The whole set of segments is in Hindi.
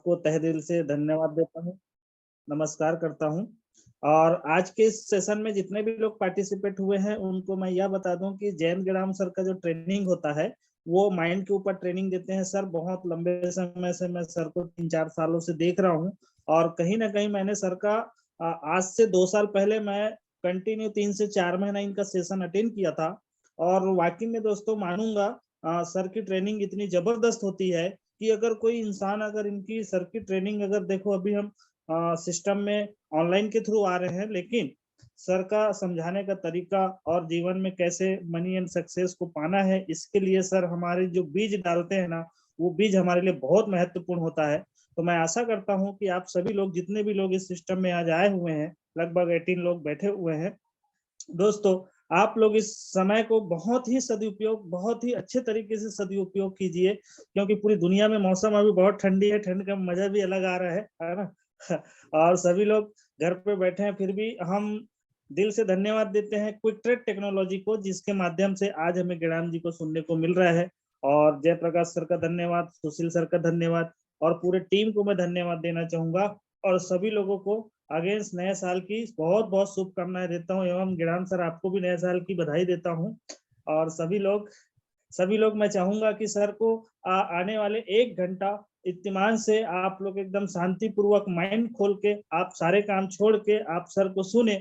सबको तहे दिल से धन्यवाद देता हूँ, नमस्कार करता हूँ। और आज के इस सेशन में जितने भी लोग पार्टिसिपेट हुए हैं, उनको मैं यह बता दूं कि जैन ग्राम सर का जो ट्रेनिंग होता है, वो माइंड के ऊपर ट्रेनिंग देते हैं सर। बहुत लंबे समय से मैं सर को 3-4 सालों से देख रहा हूँ और कहीं ना कहीं मैंने सर का आज से 2 साल पहले मैं कंटिन्यू 3 से 4 महीना इनका सेशन अटेंड किया था। और वाकई में दोस्तों मानूंगा, सर की ट्रेनिंग इतनी जबरदस्त होती है कि अगर कोई इंसान, अगर इनकी सर की ट्रेनिंग, अगर देखो अभी हम सिस्टम में ऑनलाइन के थ्रू आ रहे हैं, लेकिन सर का समझाने का तरीका और जीवन में कैसे मनी एंड सक्सेस को पाना है, इसके लिए सर हमारे जो बीज डालते हैं ना, वो बीज हमारे लिए बहुत महत्वपूर्ण होता है। तो मैं आशा करता हूं कि आप सभी लोग, जितने भी लोग इस सिस्टम में आज आए हुए हैं, लगभग 18 लोग बैठे हुए हैं दोस्तों, आप लोग इस समय को बहुत ही सदुपयोग, बहुत ही अच्छे तरीके से सदुपयोग कीजिए, क्योंकि पूरी दुनिया में मौसम अभी बहुत ठंडी है, ठंड का मजा भी अलग आ रहा है ना। और सभी लोग घर पे बैठे हैं, फिर भी हम दिल से धन्यवाद देते हैं क्विक ट्रेड टेक्नोलॉजी को, जिसके माध्यम से आज हमें ज्ञान जी को सुनने को मिल रहा है। और जयप्रकाश सर का धन्यवाद, सुशील सर का धन्यवाद, और पूरे टीम को मैं धन्यवाद देना चाहूंगा। और सभी लोगों को अगेंस्ट नए साल की बहुत बहुत शुभकामनाएं देता हूं, एवं गिराम सर आपको भी नए साल की बधाई देता हूं। और सभी लोग मैं चाहूंगा कि सर को आने वाले 1 घंटा इत्मीनान से आप लोग एकदम शांतिपूर्वक माइंड खोल के, आप सारे काम छोड़ के आप सर को सुने,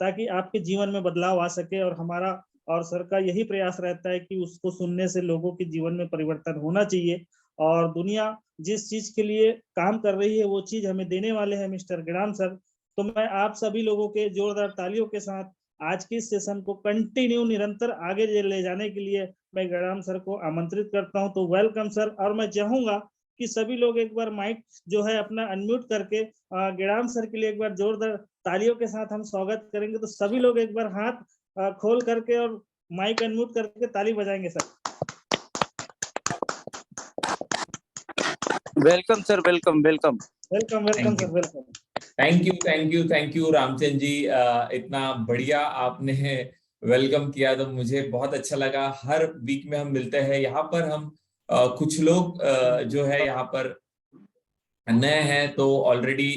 ताकि आपके जीवन में बदलाव आ सके। और हमारा और सर का यही प्रयास रहता है कि उसको सुनने से लोगों के जीवन में परिवर्तन होना चाहिए। और दुनिया जिस चीज के लिए काम कर रही है, वो चीज हमें देने वाले हैं मिस्टर ग्राम सर। तो मैं आप सभी लोगों के जोरदार तालियों के साथ आज की सेशन को कंटिन्यू निरंतर आगे ले जाने के लिए मैं ग्राम सर को आमंत्रित करता हूं। तो वेलकम सर। और मैं चाहूंगा कि सभी लोग एक बार माइक जो है अपना अनम्यूट करके ग्राम सर के लिए एक बार जोरदार तालियों के साथ हम स्वागत करेंगे। तो सभी लोग एक बार हाथ खोल करके और माइक अनम्यूट करके ताली बजाएंगे sir. Welcome sir, welcome welcome welcome welcome sir, welcome. Thank you Ramchandra ji, इतना बढ़िया आपने वेलकम किया तो मुझे बहुत अच्छा लगा। हर वीक में हम मिलते हैं यहाँ पर, हम कुछ लोग जो है यहाँ पर नए हैं, तो ऑलरेडी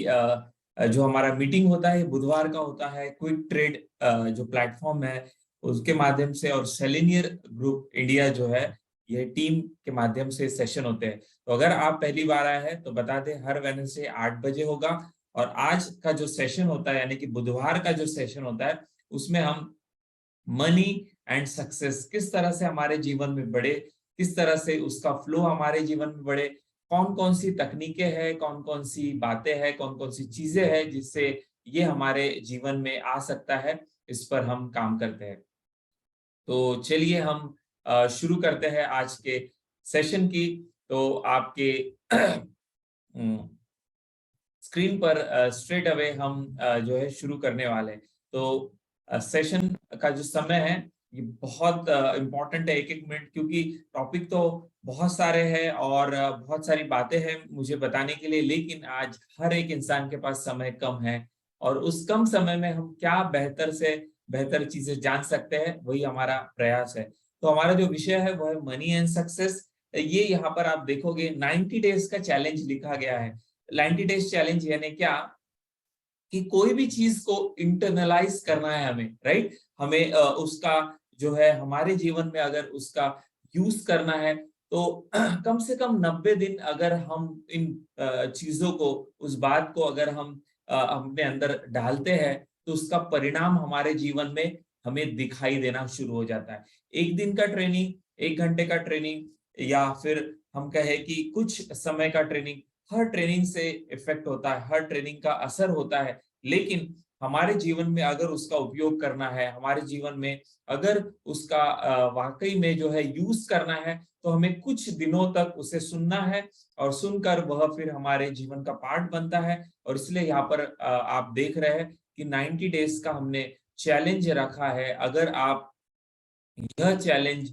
जो हमारा मीटिंग होता है बुधवार का होता है, क्विक ट्रेड जो प्लेटफॉर्म है उसके माध्यम से, और सेलेनियर ग्रुप इंडिया जो है ये टीम के माध्यम से सेशन होते हैं। तो अगर आप पहली बार आए हैं तो बता दें, हर वेडनेसडे 8 बजे होगा। और आज का जो सेशन होता है, यानी कि बुधवार का जो सेशन होता है, उसमें हम मनी एंड सक्सेस किस तरह से हमारे जीवन में बढ़े, किस तरह से उसका फ्लो हमारे जीवन में बढ़े, कौन कौन सी तकनीकें हैं, कौन कौन सी बातें हैं, कौन कौन सी चीजें हैं जिससे ये हमारे जीवन में आ सकता है, इस पर हम काम करते हैं। तो चलिए हम शुरू करते हैं आज के सेशन की। तो आपके स्क्रीन पर स्ट्रेट अवे हम जो है शुरू करने वाले हैं। तो सेशन का जो समय है ये बहुत इम्पोर्टेंट है, 1-1 मिनट, क्योंकि टॉपिक तो बहुत सारे हैं और बहुत सारी बातें हैं मुझे बताने के लिए, लेकिन आज हर एक इंसान के पास समय कम है, और उस कम समय में हम क्या बेहतर से बेहतर चीजें जान सकते हैं, वही हमारा प्रयास है। तो हमारा जो विषय है वो है मनी एंड सक्सेस। ये यहाँ पर आप देखोगे 90 डेज का चैलेंज लिखा गया है। 90 डेज चैलेंज यानी क्या, कि कोई भी चीज को इंटरनलाइज करना है हमें, राइट। हमें उसका जो है हमारे जीवन में अगर उसका यूज करना है, तो कम से कम 90 दिन अगर हम इन चीजों को, उस बात को अगर हम अपने अंदर डालते हैं, तो उसका परिणाम हमारे जीवन में हमें दिखाई देना शुरू हो जाता है। 1 दिन का ट्रेनिंग, 1 घंटे का ट्रेनिंग, या फिर हम कहें कि कुछ समय का ट्रेनिंग, हर ट्रेनिंग से इफेक्ट होता है, हर ट्रेनिंग का असर होता है, लेकिन हमारे जीवन में अगर उसका उपयोग करना है, हमारे जीवन में अगर उसका वाकई में जो है यूज करना है, तो हमें कुछ दिनों तक उसे सुनना है, और सुनकर वह फिर हमारे जीवन का पार्ट बनता है। और इसलिए यहाँ पर आप देख रहे हैं कि 90 डेज का हमने चैलेंज रखा है। अगर आप यह चैलेंज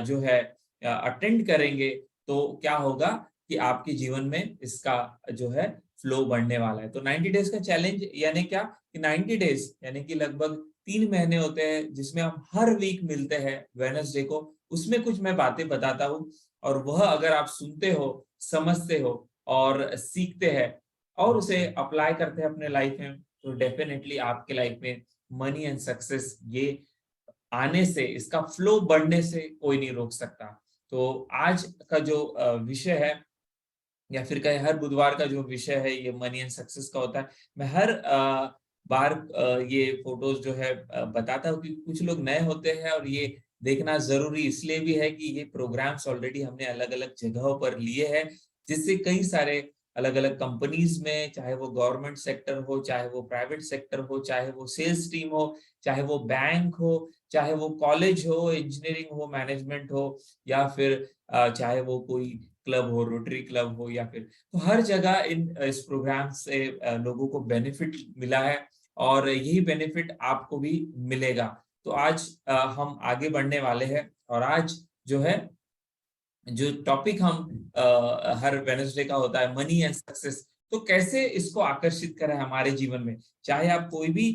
जो है अटेंड करेंगे, तो क्या होगा कि आपके जीवन में इसका जो है फ्लो बढ़ने वाला है। तो 90 डेज का चैलेंज यानी क्या, कि 90 डेज यानी कि लगभग 3 महीने होते हैं, जिसमें हम हर वीक मिलते हैं वेडनेसडे को। उसमें कुछ मैं बातें बताता हूँ, और वह अगर आप सुनते हो, समझते हो और सीखते हैं और उसे अप्लाई करते हैं अपने लाइफ में, तो डेफिनेटली आपके लाइफ में मनी एंड सक्सेस ये आने से, इसका फ्लो बढ़ने से कोई नहीं रोक सकता। तो आज का जो विषय है, या फिर कहीं हर बुधवार का जो विषय है ये मनी एंड सक्सेस का होता है। मैं हर बार ये फोटोज जो है बताता हूँ कि कुछ लोग नए होते हैं और ये देखना जरूरी इसलिए भी है कि ये प्रोग्राम्स ऑलरेडी हमने अलग अलग जगहों पर लिए हैं, जिससे कई सारे अलग अलग कंपनीज में, चाहे वो गवर्नमेंट सेक्टर हो, चाहे वो प्राइवेट सेक्टर हो, चाहे वो सेल्स टीम हो, चाहे वो बैंक हो, चाहे वो कॉलेज हो, इंजीनियरिंग हो, मैनेजमेंट हो, या फिर चाहे वो कोई क्लब हो, रोटरी क्लब हो, या फिर, तो हर जगह इस प्रोग्राम से लोगों को बेनिफिट मिला है और यही बेनिफिट आपको भी मिलेगा। तो आज हम आगे बढ़ने वाले हैं और आज जो है जो टॉपिक हम हर वेडनेसडे का होता है मनी एंड सक्सेस, तो कैसे इसको आकर्षित करें हमारे जीवन में। चाहे आप कोई भी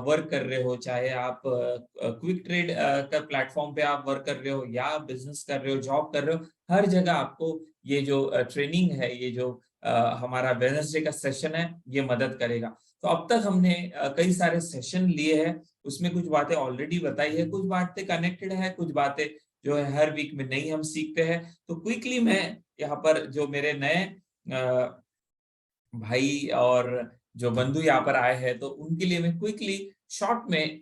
वर्क कर रहे हो, चाहे आप क्विक ट्रेड का प्लेटफॉर्म पे आप वर्क कर रहे हो, या बिजनेस कर रहे हो, जॉब कर रहे हो, हर जगह आपको ये जो ट्रेनिंग है, ये जो हमारा वेडनेसडे का सेशन है, ये मदद करेगा। तो अब तक हमने कई सारे सेशन लिए हैं, उसमें कुछ बातें ऑलरेडी बताई है, कुछ बातें कनेक्टेड है, कुछ बातें जो है हर वीक में नहीं हम सीखते हैं। तो क्विकली मैं यहाँ पर जो मेरे नए भाई और जो बंधु यहाँ पर आए हैं, तो उनके लिए मैं क्विकली शॉर्ट में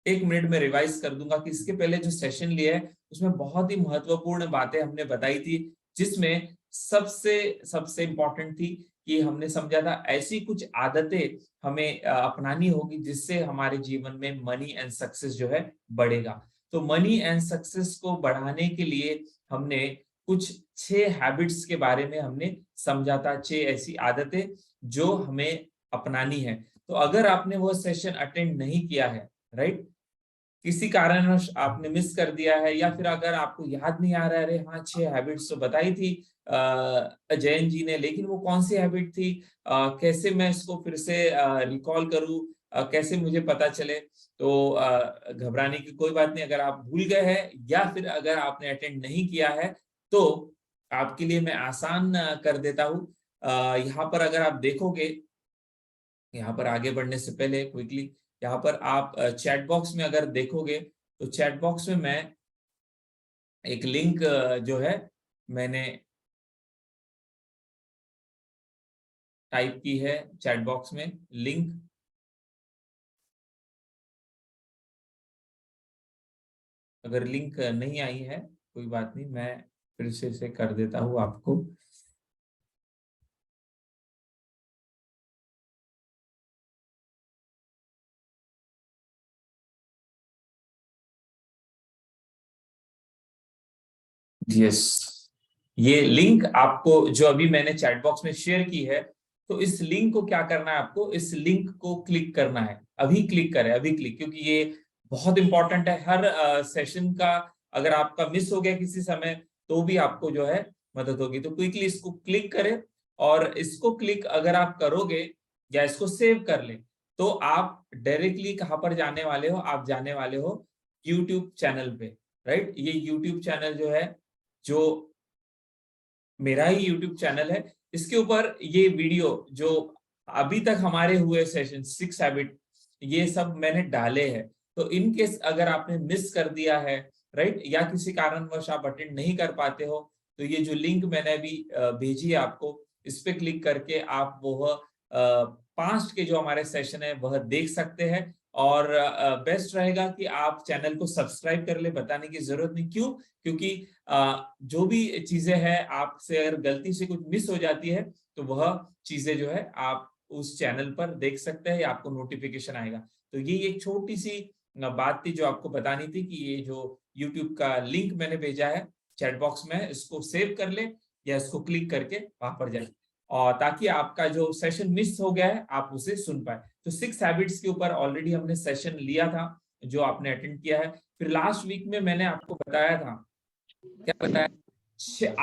1 मिनट में रिवाइज कर दूंगा कि इसके पहले जो सेशन लिया है उसमें बहुत ही महत्वपूर्ण बातें हमने बताई थी, जिसमें सबसे सबसे इंपॉर्टेंट थी कि हमने समझा था ऐसी कुछ आदतें हमें अपनानी होगी जिससे हमारे जीवन में मनी एंड सक्सेस जो है बढ़ेगा। तो मनी एंड सक्सेस को बढ़ाने के लिए हमने कुछ 6 हैबिट्स के बारे में हमने समझा था, 6 ऐसी आदतें जो हमें अपनानी है। तो अगर आपने वो सेशन अटेंड नहीं किया है, राइट, किसी कारणवश आपने मिस कर दिया है, या फिर अगर आपको याद नहीं आ रहा है, अरे हाँ 6 हैबिट्स तो बताई थी जयंत जी ने, लेकिन वो कौन सी हैबिट थी, कैसे मैं इसको फिर से रिकॉल करूं, कैसे मुझे पता चले। तो घबराने की कोई बात नहीं, अगर आप भूल गए हैं या फिर अगर आपने अटेंड नहीं किया है तो आपके लिए मैं आसान कर देता हूँ। यहाँ पर अगर आप देखोगे, यहाँ पर आगे बढ़ने से पहले क्विकली यहाँ पर आप चैट बॉक्स में अगर देखोगे, तो चैट बॉक्स में मैं एक लिंक जो है मैंने टाइप की है चैट बॉक्स में लिंक। अगर लिंक नहीं आई है कोई बात नहीं, मैं फिर से इसे कर देता हूँ आपको। यस, ये लिंक आपको जो अभी मैंने चैट बॉक्स में शेयर की है, तो इस लिंक को क्या करना है, आपको इस लिंक को क्लिक करना है। अभी क्लिक करें, अभी क्लिक, क्योंकि ये बहुत इंपॉर्टेंट है। हर सेशन का अगर आपका मिस हो गया किसी समय तो भी आपको जो है मदद होगी। तो क्विकली इसको क्लिक करें, और इसको क्लिक अगर आप करोगे या इसको सेव कर ले, तो आप डायरेक्टली कहाँ पर जाने वाले हो, आप जाने वाले हो यूट्यूब चैनल पे, राइट। ये यूट्यूब चैनल जो है, जो मेरा ही यूट्यूब चैनल है, इसके ऊपर ये वीडियो जो अभी तक हमारे हुए सेशन 6 हैबिट, ये सब मैंने डाले हैं। तो इन केस अगर आपने मिस कर दिया है, राइट, या किसी कारणवश आप अटेंड नहीं कर पाते हो, तो ये जो लिंक मैंने अभी भेजी है आपको, इस पे क्लिक करके आप वो पास्ट के जो हमारे सेशन है वह देख सकते हैं। और बेस्ट रहेगा कि आप चैनल को सब्सक्राइब कर ले, बताने की जरूरत नहीं। क्यों? क्योंकि जो भी चीजें हैं, आपसे अगर गलती से कुछ मिस हो जाती है तो वह चीजें जो है आप उस चैनल पर देख सकते हैं, या आपको नोटिफिकेशन आएगा। तो ये एक छोटी सी बात थी जो आपको बतानी थी कि ये जो YouTube का लिंक मैंने भेजा है चैट बॉक्स में, इसको सेव कर ले या इसको क्लिक करके वहां पर जाए, और ताकि आपका जो सेशन मिस हो गया है आप उसे सुन पाए। तो 6 हैबिट्स के ऊपर ऑलरेडी हमने सेशन लिया था जो आपने अटेंड किया है। फिर लास्ट वीक में मैंने आपको बताया था, क्या बताया,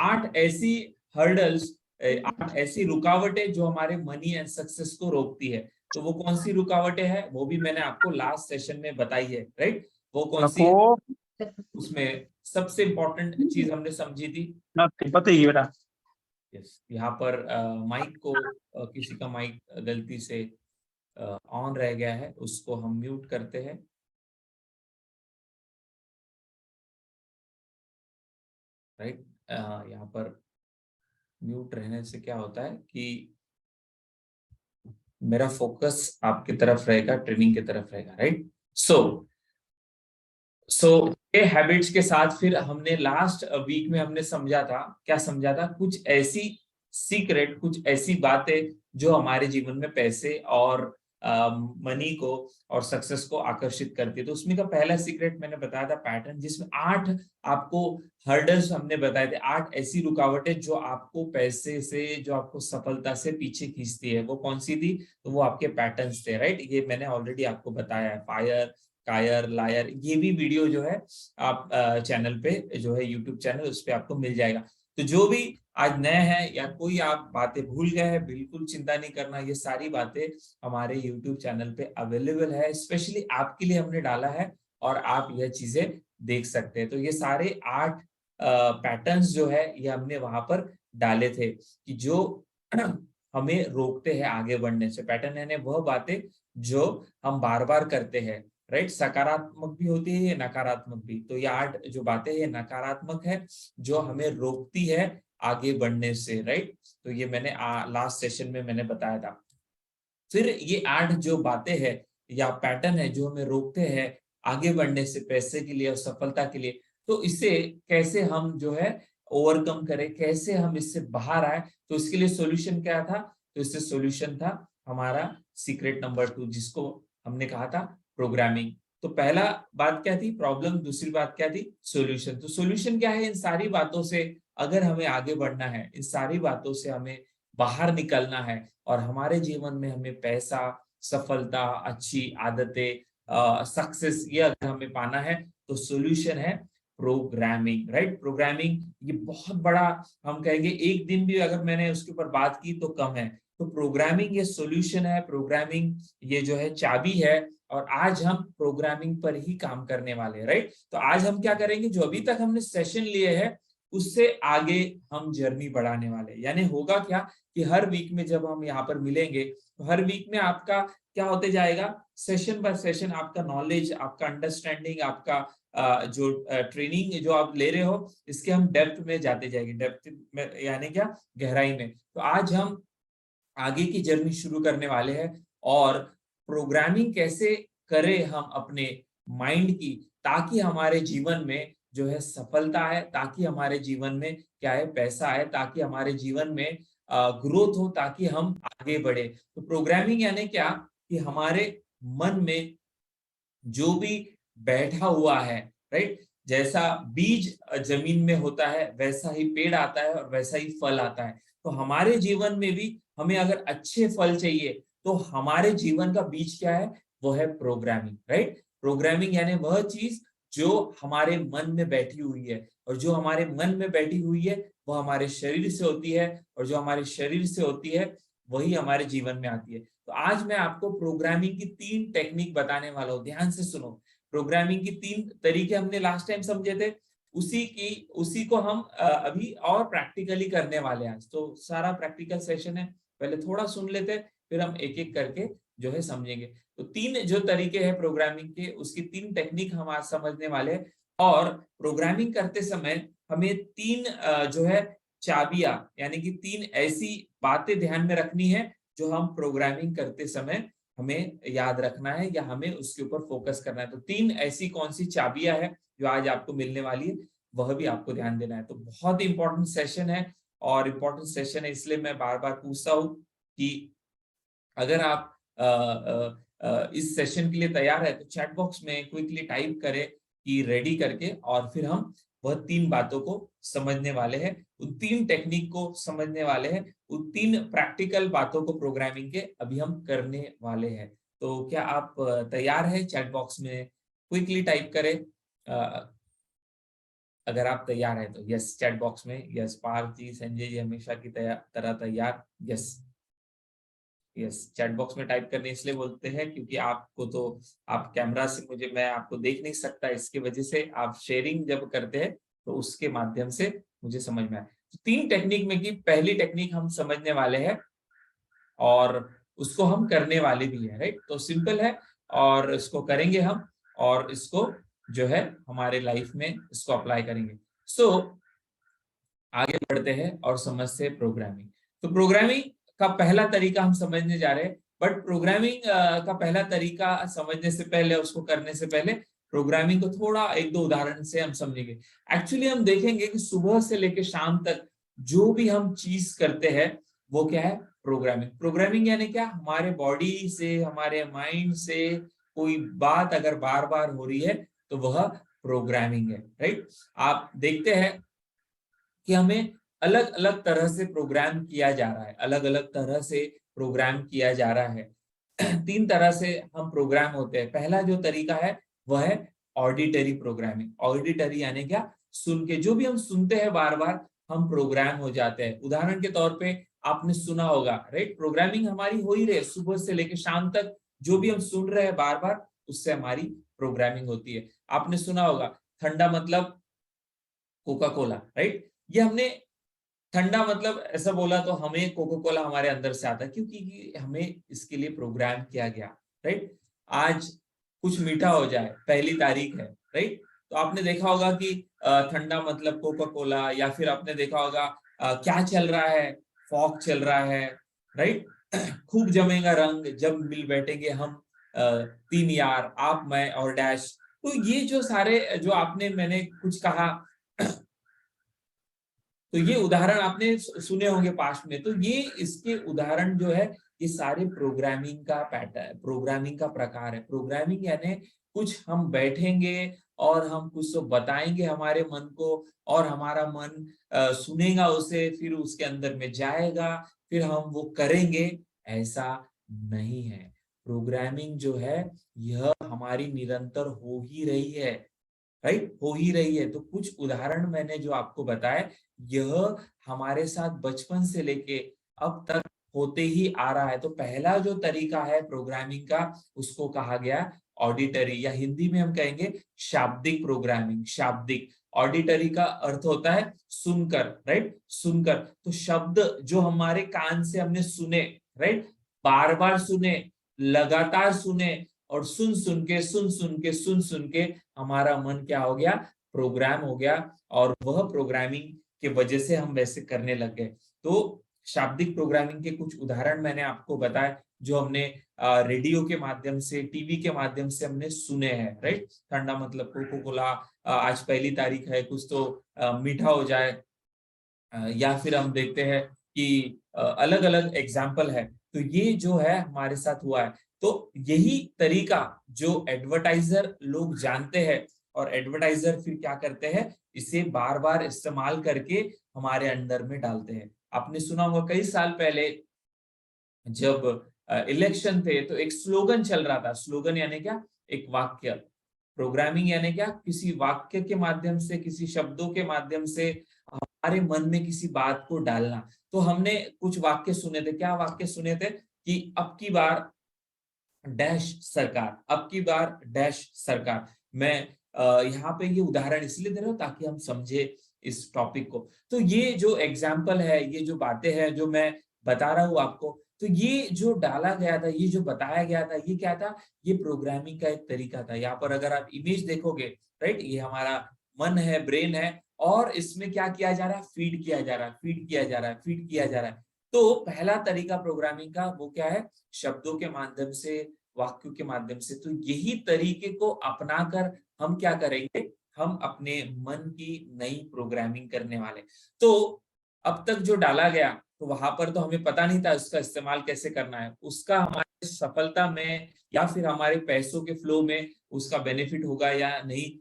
8 ऐसी हर्डल्स, 8 ऐसी रुकावटें जो हमारे मनी एंड सक्सेस को रोकती है। तो वो कौन सी रुकावटें हैं वो भी मैंने आपको लास्ट सेशन में बताई है, राइट। वो कौन सी है? उसमें सबसे इंपॉर्टेंट चीज हमने समझी थी, बताइए बेटा। यस, यहाँ पर माइक को किसी का माइक गलती से ऑन रह गया है, उसको हम म्यूट करते हैं। राइट, यहाँ पर म्यूट रहने से क्या होता है कि मेरा फोकस आपकी तरफ रहेगा, ट्रेनिंग की तरफ रहेगा। राइट, सो ये हैबिट्स के साथ फिर हमने लास्ट वीक में हमने समझा था, क्या समझा था, कुछ ऐसी सीक्रेट, कुछ ऐसी बातें जो हमारे जीवन में पैसे और मनी को और सक्सेस को आकर्षित करती है। तो उसमें का पहला सीक्रेट मैंने बताया था पैटर्न, जिसमें 8 आपको हर्डल्स हमने बताए थे, 8 ऐसी रुकावटें जो आपको पैसे से, जो आपको सफलता से पीछे खींचती है। वो कौन सी थी? तो वो आपके पैटर्न्स थे। राइट, ये मैंने ऑलरेडी आपको बताया है, फायर, कायर, लायर। ये भी वीडियो जो है आप चैनल पे जो है यूट्यूब चैनल, उस पे आपको मिल जाएगा। तो जो भी आज नए हैं या कोई आप बातें भूल गए हैं, बिल्कुल चिंता नहीं करना, ये सारी बातें हमारे यूट्यूब चैनल पे अवेलेबल है, स्पेशली आपके लिए हमने डाला है और आप यह चीजें देख सकते हैं। तो ये सारे 8 पैटर्न्स जो है ये हमने वहां पर डाले थे कि जो हमें रोकते हैं आगे बढ़ने से। पैटर्न यानी वह बातें जो हम बार बार करते हैं। राइट, सकारात्मक भी होती है, ये नकारात्मक भी। तो ये 8 जो बातें ये नकारात्मक है, जो हमें रोकती है आगे बढ़ने से। राइट, तो ये मैंने लास्ट सेशन में मैंने बताया था। फिर ये 8 जो बातें हैं या पैटर्न है जो हमें रोकते हैं आगे बढ़ने से, पैसे के लिए और सफलता के लिए, तो इसे कैसे हम जो है ओवरकम करें, कैसे हम इससे बाहर आए। तो इसके लिए सॉल्यूशन क्या था? तो इससे सॉल्यूशन था हमारा सीक्रेट नंबर 2, जिसको हमने कहा था प्रोग्रामिंग। तो पहला बात क्या थी? प्रॉब्लम। दूसरी बात क्या थी? सॉल्यूशन। तो सॉल्यूशन क्या है? इन सारी बातों से अगर हमें आगे बढ़ना है, इन सारी बातों से हमें बाहर निकलना है और हमारे जीवन में हमें पैसा, सफलता, अच्छी आदतें, सक्सेस, ये अगर हमें पाना है, तो सॉल्यूशन है प्रोग्रामिंग। राइट, प्रोग्रामिंग ये बहुत बड़ा, हम कहेंगे एक दिन भी अगर मैंने उसके ऊपर बात की तो कम है। तो प्रोग्रामिंग ये सॉल्यूशन है, प्रोग्रामिंग ये जो है चाबी है। और आज हम प्रोग्रामिंग पर ही काम करने वाले हैं। राइट, तो आज हम क्या करेंगे, जो अभी तक हमने सेशन लिए हैं उससे आगे हम जर्नी बढ़ाने वाले। यानी होगा क्या कि हर वीक में जब हम यहाँ पर मिलेंगे, तो हर वीक में आपका क्या होते जाएगा, सेशन बाय सेशन आपका नॉलेज, आपका अंडरस्टैंडिंग, आपका जो ट्रेनिंग जो आप ले रहे हो, इसके हम डेप्थ में जाते जाएंगे। डेप्थ में यानी क्या? गहराई में। तो आज हम आगे की जर्नी शुरू करने वाले हैं और प्रोग्रामिंग कैसे करें हम अपने माइंड की, ताकि हमारे जीवन में जो है सफलता है, ताकि हमारे जीवन में क्या है, पैसा है, ताकि हमारे जीवन में ग्रोथ हो, ताकि हम आगे बढ़े। तो प्रोग्रामिंग यानी क्या कि हमारे मन में जो भी बैठा हुआ है, राइट, जैसा बीज जमीन में होता है वैसा ही पेड़ आता है और वैसा ही फल आता है। तो हमारे जीवन में भी हमें अगर अच्छे फल चाहिए, तो हमारे जीवन का बीज क्या है? वो है प्रोग्रामिंग। राइट, प्रोग्रामिंग यानी वह चीज जो हमारे मन में बैठी हुई है, और जो हमारे मन में बैठी हुई है वो हमारे शरीर से होती है, और जो हमारे शरीर से होती है वही हमारे जीवन में आती है। तो आज मैं आपको प्रोग्रामिंग की 3 टेक्निक बताने वाला हूं, ध्यान से सुनो। प्रोग्रामिंग की 3 तरीके हमने लास्ट टाइम समझे थे, उसी को हम अभी और प्रैक्टिकली करने वाले हैं आज। तो सारा प्रैक्टिकल सेशन है, पहले थोड़ा सुन लेते हैं, फिर हम एक एक करके जो है समझेंगे। तो 3 जो तरीके हैं प्रोग्रामिंग के, उसकी 3 टेक्निक हम आज समझने वाले हैं। और प्रोग्रामिंग करते समय हमें 3 जो है चाबियां, यानी कि 3 ऐसी बातें ध्यान में रखनी है जो हम प्रोग्रामिंग करते समय हमें याद रखना है या हमें उसके ऊपर फोकस करना है। तो 3 ऐसी कौन सी चाबियां हैं जो आज आपको मिलने वाली है, वह भी आपको ध्यान देना है। तो बहुत ही इंपॉर्टेंट सेशन है, और इंपॉर्टेंट सेशन है इसलिए मैं बार बार पूछता हूँ कि अगर आप इस सेशन के लिए तैयार है तो चैट बॉक्स में क्विकली टाइप करें कि रेडी करके, और फिर हम वह 3 बातों को समझने वाले हैं, उन 3 टेक्निक को समझने वाले हैं, उन 3 प्रैक्टिकल बातों को प्रोग्रामिंग के अभी हम करने वाले हैं। तो क्या आप तैयार हैं? चैट बॉक्स में क्विकली टाइप करें अगर आप तैयार हैं तो। यस, चैट बॉक्स में यस, पार्थ जी, संजय जी हमेशा की तरह तैयार। यस यस, चैट बॉक्स में टाइप करने इसलिए बोलते हैं क्योंकि आपको तो, आप कैमरा से मैं आपको देख नहीं सकता, इसके वजह से आप शेयरिंग जब करते हैं तो उसके माध्यम से मुझे समझ में आए। 3 टेक्निक में की पहली टेक्निक हम समझने वाले हैं और उसको हम करने वाले भी है, राइट। तो सिंपल है और इसको करेंगे हम और इसको जो है हमारे लाइफ में इसको अप्लाई करेंगे। सो आगे बढ़ते हैं और समझते हैं प्रोग्रामिंग। तो प्रोग्रामिंग का पहला तरीका हम समझने जा रहे हैं, बट प्रोग्रामिंग का पहला तरीका समझने से पहले, उसको करने से पहले प्रोग्रामिंग को थोड़ा 1-2 उदाहरण से हम समझेंगे। एक्चुअली हम देखेंगे कि सुबह से लेकर शाम तक जो भी हम चीज करते हैं वो क्या है, प्रोग्रामिंग। प्रोग्रामिंग यानी क्या, हमारे बॉडी से, हमारे माइंड से कोई बात अगर बार बार हो रही है तो वह प्रोग्रामिंग है, राइट। आप देखते हैं कि हमें अलग अलग तरह से प्रोग्राम किया जा रहा है, अलग अलग तरह से प्रोग्राम किया जा रहा है। 3 तरह से हम प्रोग्राम होते हैं। पहला जो तरीका है वह है ऑडिटरी प्रोग्रामिंग। ऑडिटरी यानी क्या, सुन के, जो भी हम सुनते हैं बार बार हम प्रोग्राम हो जाते हैं। उदाहरण के तौर पे आपने सुना होगा, राइट, प्रोग्रामिंग हमारी हो ही रही है सुबह से लेकर शाम तक, जो भी हम सुन रहे हैं बार बार उससे हमारी प्रोग्रामिंग होती है। आपने सुना होगा ठंडा मतलब कोका कोला, राइट। ये हमने ठंडा मतलब ऐसा बोला तो हमें कोका कोला हमारे अंदर से आता है, क्योंकि हमें इसके लिए प्रोग्राम किया गया, राइट। आज कुछ मीठा हो जाए, 1 तारीख है, राइट, तो आपने देखा होगा कि ठंडा मतलब कोका कोला, या फिर आपने देखा होगा क्या चल रहा है, फॉग चल रहा है, राइट। खूब जमेगा रंग जब मिल बैठेंगे हम, 3 यार, आप, मैं और डैश। तो ये जो सारे जो आपने, मैंने कुछ कहा तो ये उदाहरण आपने सुने होंगे पास्ट में। तो ये इसके उदाहरण जो है ये सारे प्रोग्रामिंग का पैटर्न, प्रोग्रामिंग का प्रकार है। प्रोग्रामिंग यानी कुछ हम बैठेंगे और हम कुछ तो बताएंगे हमारे मन को, और हमारा मन सुनेगा उसे, फिर उसके अंदर में जाएगा, फिर हम वो करेंगे। ऐसा नहीं है। प्रोग्रामिंग जो है यह हमारी निरंतर हो ही रही है, राइट, हो ही रही है। तो कुछ उदाहरण मैंने जो आपको बताया, यह हमारे साथ बचपन से लेके अब तक होते ही आ रहा है। तो पहला जो तरीका है प्रोग्रामिंग का उसको कहा गया ऑडिटरी, या हिंदी में हम कहेंगे शाब्दिक प्रोग्रामिंग। शाब्दिक, ऑडिटरी का अर्थ होता है सुनकर, राइट, सुनकर। तो शब्द जो हमारे कान से हमने सुने, राइट, बार बार सुने, लगातार सुने, और सुन सुन के सुन सुन के सुन सुन के हमारा मन क्या हो गया, प्रोग्राम हो गया, और वह प्रोग्रामिंग के वजह से हम वैसे करने लग गए। तो शाब्दिक प्रोग्रामिंग के कुछ उदाहरण मैंने आपको बताए, जो हमने रेडियो के माध्यम से, टीवी के माध्यम से हमने सुने हैं, राइट। ठंडा मतलब कोको कोला, आज 1 तारीख है, कुछ तो मीठा हो जाए, या फिर हम देखते हैं कि अलग अलग एग्जाम्पल है। तो ये जो है हमारे साथ हुआ है। तो यही तरीका जो एडवर्टाइजर लोग जानते हैं, और एडवर्टाइजर फिर क्या करते हैं, इसे बार बार इस्तेमाल करके हमारे अंदर में डालते हैं। आपने सुना होगा कई साल पहले जब इलेक्शन थे तो एक स्लोगन चल रहा था। स्लोगन यानी क्या, एक वाक्य। प्रोग्रामिंग यानी क्या, किसी वाक्य के माध्यम से, किसी शब्दों के माध्यम से हमारे मन में किसी बात को डालना। तो हमने कुछ वाक्य सुने थे। क्या वाक्य सुने थे कि अब की बार डैश सरकार, अब की बार डैश सरकार। मैं यहाँ पे ये उदाहरण इसलिए दे रहा हूँ ताकि हम समझे इस टॉपिक को। तो ये जो एग्जाम्पल है, ये जो बातें हैं जो मैं बता रहा हूँ आपको, तो ये जो डाला गया था, ये जो बताया गया था, ये क्या था, ये प्रोग्रामिंग का एक तरीका था। यहाँ पर अगर आप इमेज देखोगे, राइट, ये हमारा मन है, ब्रेन है, और इसमें क्या किया जा रहा है, फीड किया जा रहा है, फीड किया जा रहा है, फीड किया जा रहा है। तो पहला तरीका प्रोग्रामिंग का वो क्या है, शब्दों के माध्यम से, वाक्यों के माध्यम से। तो यही तरीके को अपनाकर हम क्या करेंगे, हम अपने मन की नई प्रोग्रामिंग करने वाले। तो अब तक जो डाला गया, तो वहां पर तो हमें पता नहीं था उसका इस्तेमाल कैसे करना है, उसका हमारे सफलता में या फिर हमारे पैसों के फ्लो में उसका बेनिफिट होगा या नहीं,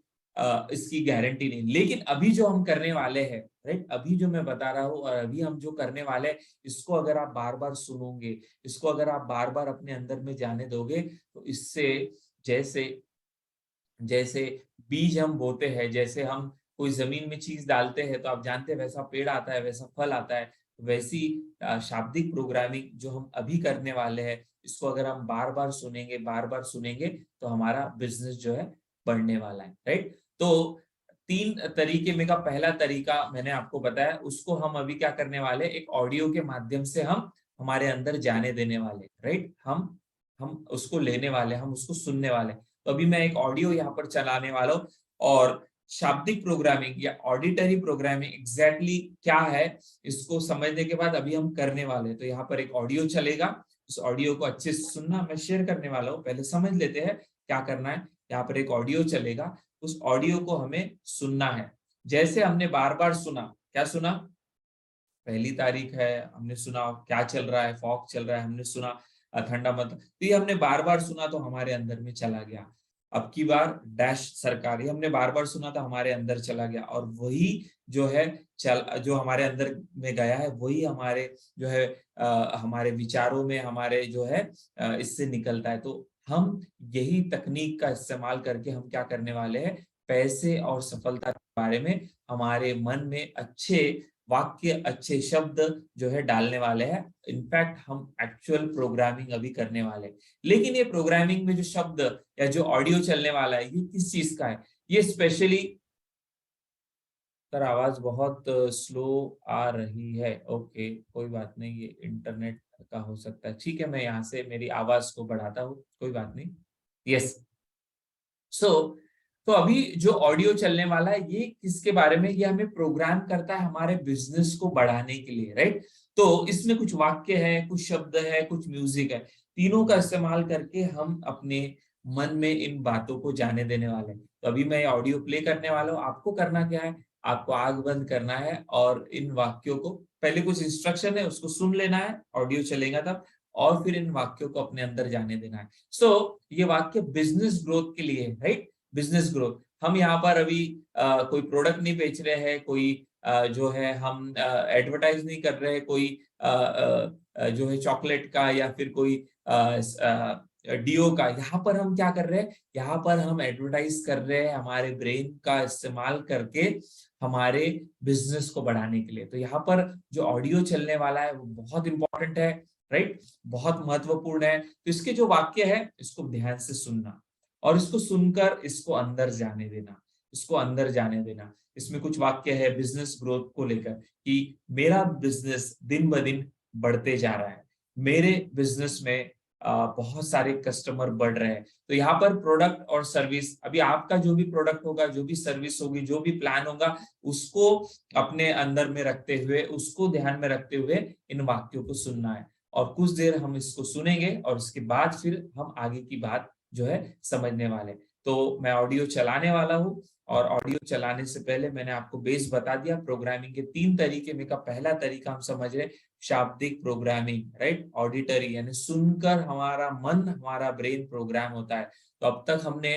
इसकी गारंटी नहीं। लेकिन अभी जो हम करने वाले हैं, राइट, अभी जो मैं बता रहा हूँ और अभी हम जो करने वाले हैं, इसको अगर आप बार बार सुनोगे, इसको अगर आप बार बार अपने अंदर में जाने दोगे, तो इससे जैसे जैसे बीज हम बोते हैं, जैसे हम कोई जमीन में चीज डालते हैं तो आप जानते हैं वैसा पेड़ आता है, वैसा फल आता है। वैसी शाब्दिक प्रोग्रामिंग जो हम अभी करने वाले हैं, इसको अगर हम बार बार सुनेंगे, बार बार सुनेंगे, तो हमारा बिजनेस जो है बढ़ने वाला है, राइट। तो तीन तरीके में का पहला तरीका मैंने आपको बताया, उसको हम अभी क्या करने वाले, एक ऑडियो के माध्यम से हम हमारे अंदर जाने देने वाले, राइट। हम उसको लेने वाले, हम उसको सुनने वाले। तो अभी मैं एक ऑडियो यहाँ पर चलाने वाला हूँ, और शाब्दिक प्रोग्रामिंग या ऑडिटरी प्रोग्रामिंग एग्जैक्टली क्या है इसको समझने के बाद अभी हम करने वाले। तो यहाँ पर एक ऑडियो चलेगा, उस ऑडियो को अच्छे से सुनना, मैं शेयर करने वाला हूँ, पहले समझ लेते हैं क्या करना है। यहाँ पर एक ऑडियो चलेगा, उस ऑडियो को हमें सुनना है। जैसे हमने बार बार सुना, क्या सुना, पहली तारीख है, हमने सुना क्या चल रहा है, फॉग चल रहा है, हमने सुना ठंडा मत, तो ये हमने बार बार सुना तो हमारे अंदर में चला गया। अब की बार डैश सरकार, ये हमने बार बार सुना तो हमारे अंदर चला गया, और वही जो है जो हमारे अंदर में गया है वही हमारे जो है हमारे विचारों में, हमारे जो है इससे निकलता है। तो हम यही तकनीक का इस्तेमाल करके हम क्या करने वाले हैं, पैसे और सफलता के बारे में हमारे मन में अच्छे वाक्य, अच्छे शब्द जो है डालने वाले हैं। इनफैक्ट हम एक्चुअल प्रोग्रामिंग अभी करने वाले हैं। लेकिन ये प्रोग्रामिंग में जो शब्द या जो ऑडियो चलने वाला है, ये किस चीज का है, ये स्पेशली, सर आवाज बहुत स्लो आ रही है। ओके, कोई बात नहीं, ये इंटरनेट का हो सकता है। ठीक है, मैं यहाँ से मेरी आवाज को बढ़ाता हूँ, कोई बात नहीं। यस, तो अभी जो ऑडियो चलने वाला है ये किसके बारे में, ये हमें प्रोग्राम करता है हमारे बिजनेस को बढ़ाने के लिए, राइट। तो इसमें कुछ वाक्य है, कुछ शब्द है, कुछ म्यूजिक है, तीनों का इस्तेमाल करके हम अपने मन में इन बातों को जाने देने वाले हैं। तो अभी मैं ऑडियो प्ले करने वाला हूँ। आपको करना क्या है, आपको आंख बंद करना है और इन वाक्यों को, पहले कुछ इंस्ट्रक्शन है उसको सुन लेना है, ऑडियो चलेगा तब, और फिर इन वाक्यों को अपने अंदर जाने देना है। ये वाक्य बिजनेस ग्रोथ के लिए है, राइट। बिजनेस ग्रोथ, हम यहाँ पर अभी कोई प्रोडक्ट नहीं बेच रहे हैं, कोई जो है हम एडवर्टाइज नहीं कर रहे हैं, कोई जो है चॉकलेट का या फिर कोई डीओ का। यहाँ पर हम क्या कर रहे हैं, यहाँ पर हम एडवर्टाइज कर रहे हैं हमारे ब्रेन का इस्तेमाल करके हमारे बिजनेस को बढ़ाने के लिए। तो यहाँ पर जो ऑडियो चलने वाला है वो बहुत इंपॉर्टेंट है, राइट, बहुत महत्वपूर्ण है। तो इसके जो वाक्य है इसको ध्यान से सुनना, और इसको सुनकर इसको अंदर जाने देना, इसको अंदर जाने देना। इसमें कुछ वाक्य है बिजनेस ग्रोथ को लेकर कि मेरा बिजनेस दिन ब दिन बढ़ते जा रहा है, मेरे बिजनेस में बहुत सारे कस्टमर बढ़ रहे हैं। तो यहाँ पर प्रोडक्ट और सर्विस, अभी आपका जो भी प्रोडक्ट होगा, जो भी सर्विस होगी, जो भी प्लान होगा, उसको अपने अंदर में रखते हुए, उसको ध्यान में रखते हुए इन वाक्यों को सुनना है। और कुछ देर हम इसको सुनेंगे और उसके बाद फिर हम आगे की बात जो है समझने वाले। तो मैं ऑडियो चलाने वाला हूँ, और ऑडियो चलाने से पहले मैंने आपको बेस बता दिया प्रोग्रामिंग के तीन तरीके में का पहला तरीका हम समझ रहे, शाब्दिक प्रोग्रामिंग, राइट, ऑडिटरी, यानी सुनकर हमारा मन, हमारा ब्रेन प्रोग्राम होता है। तो अब तक हमने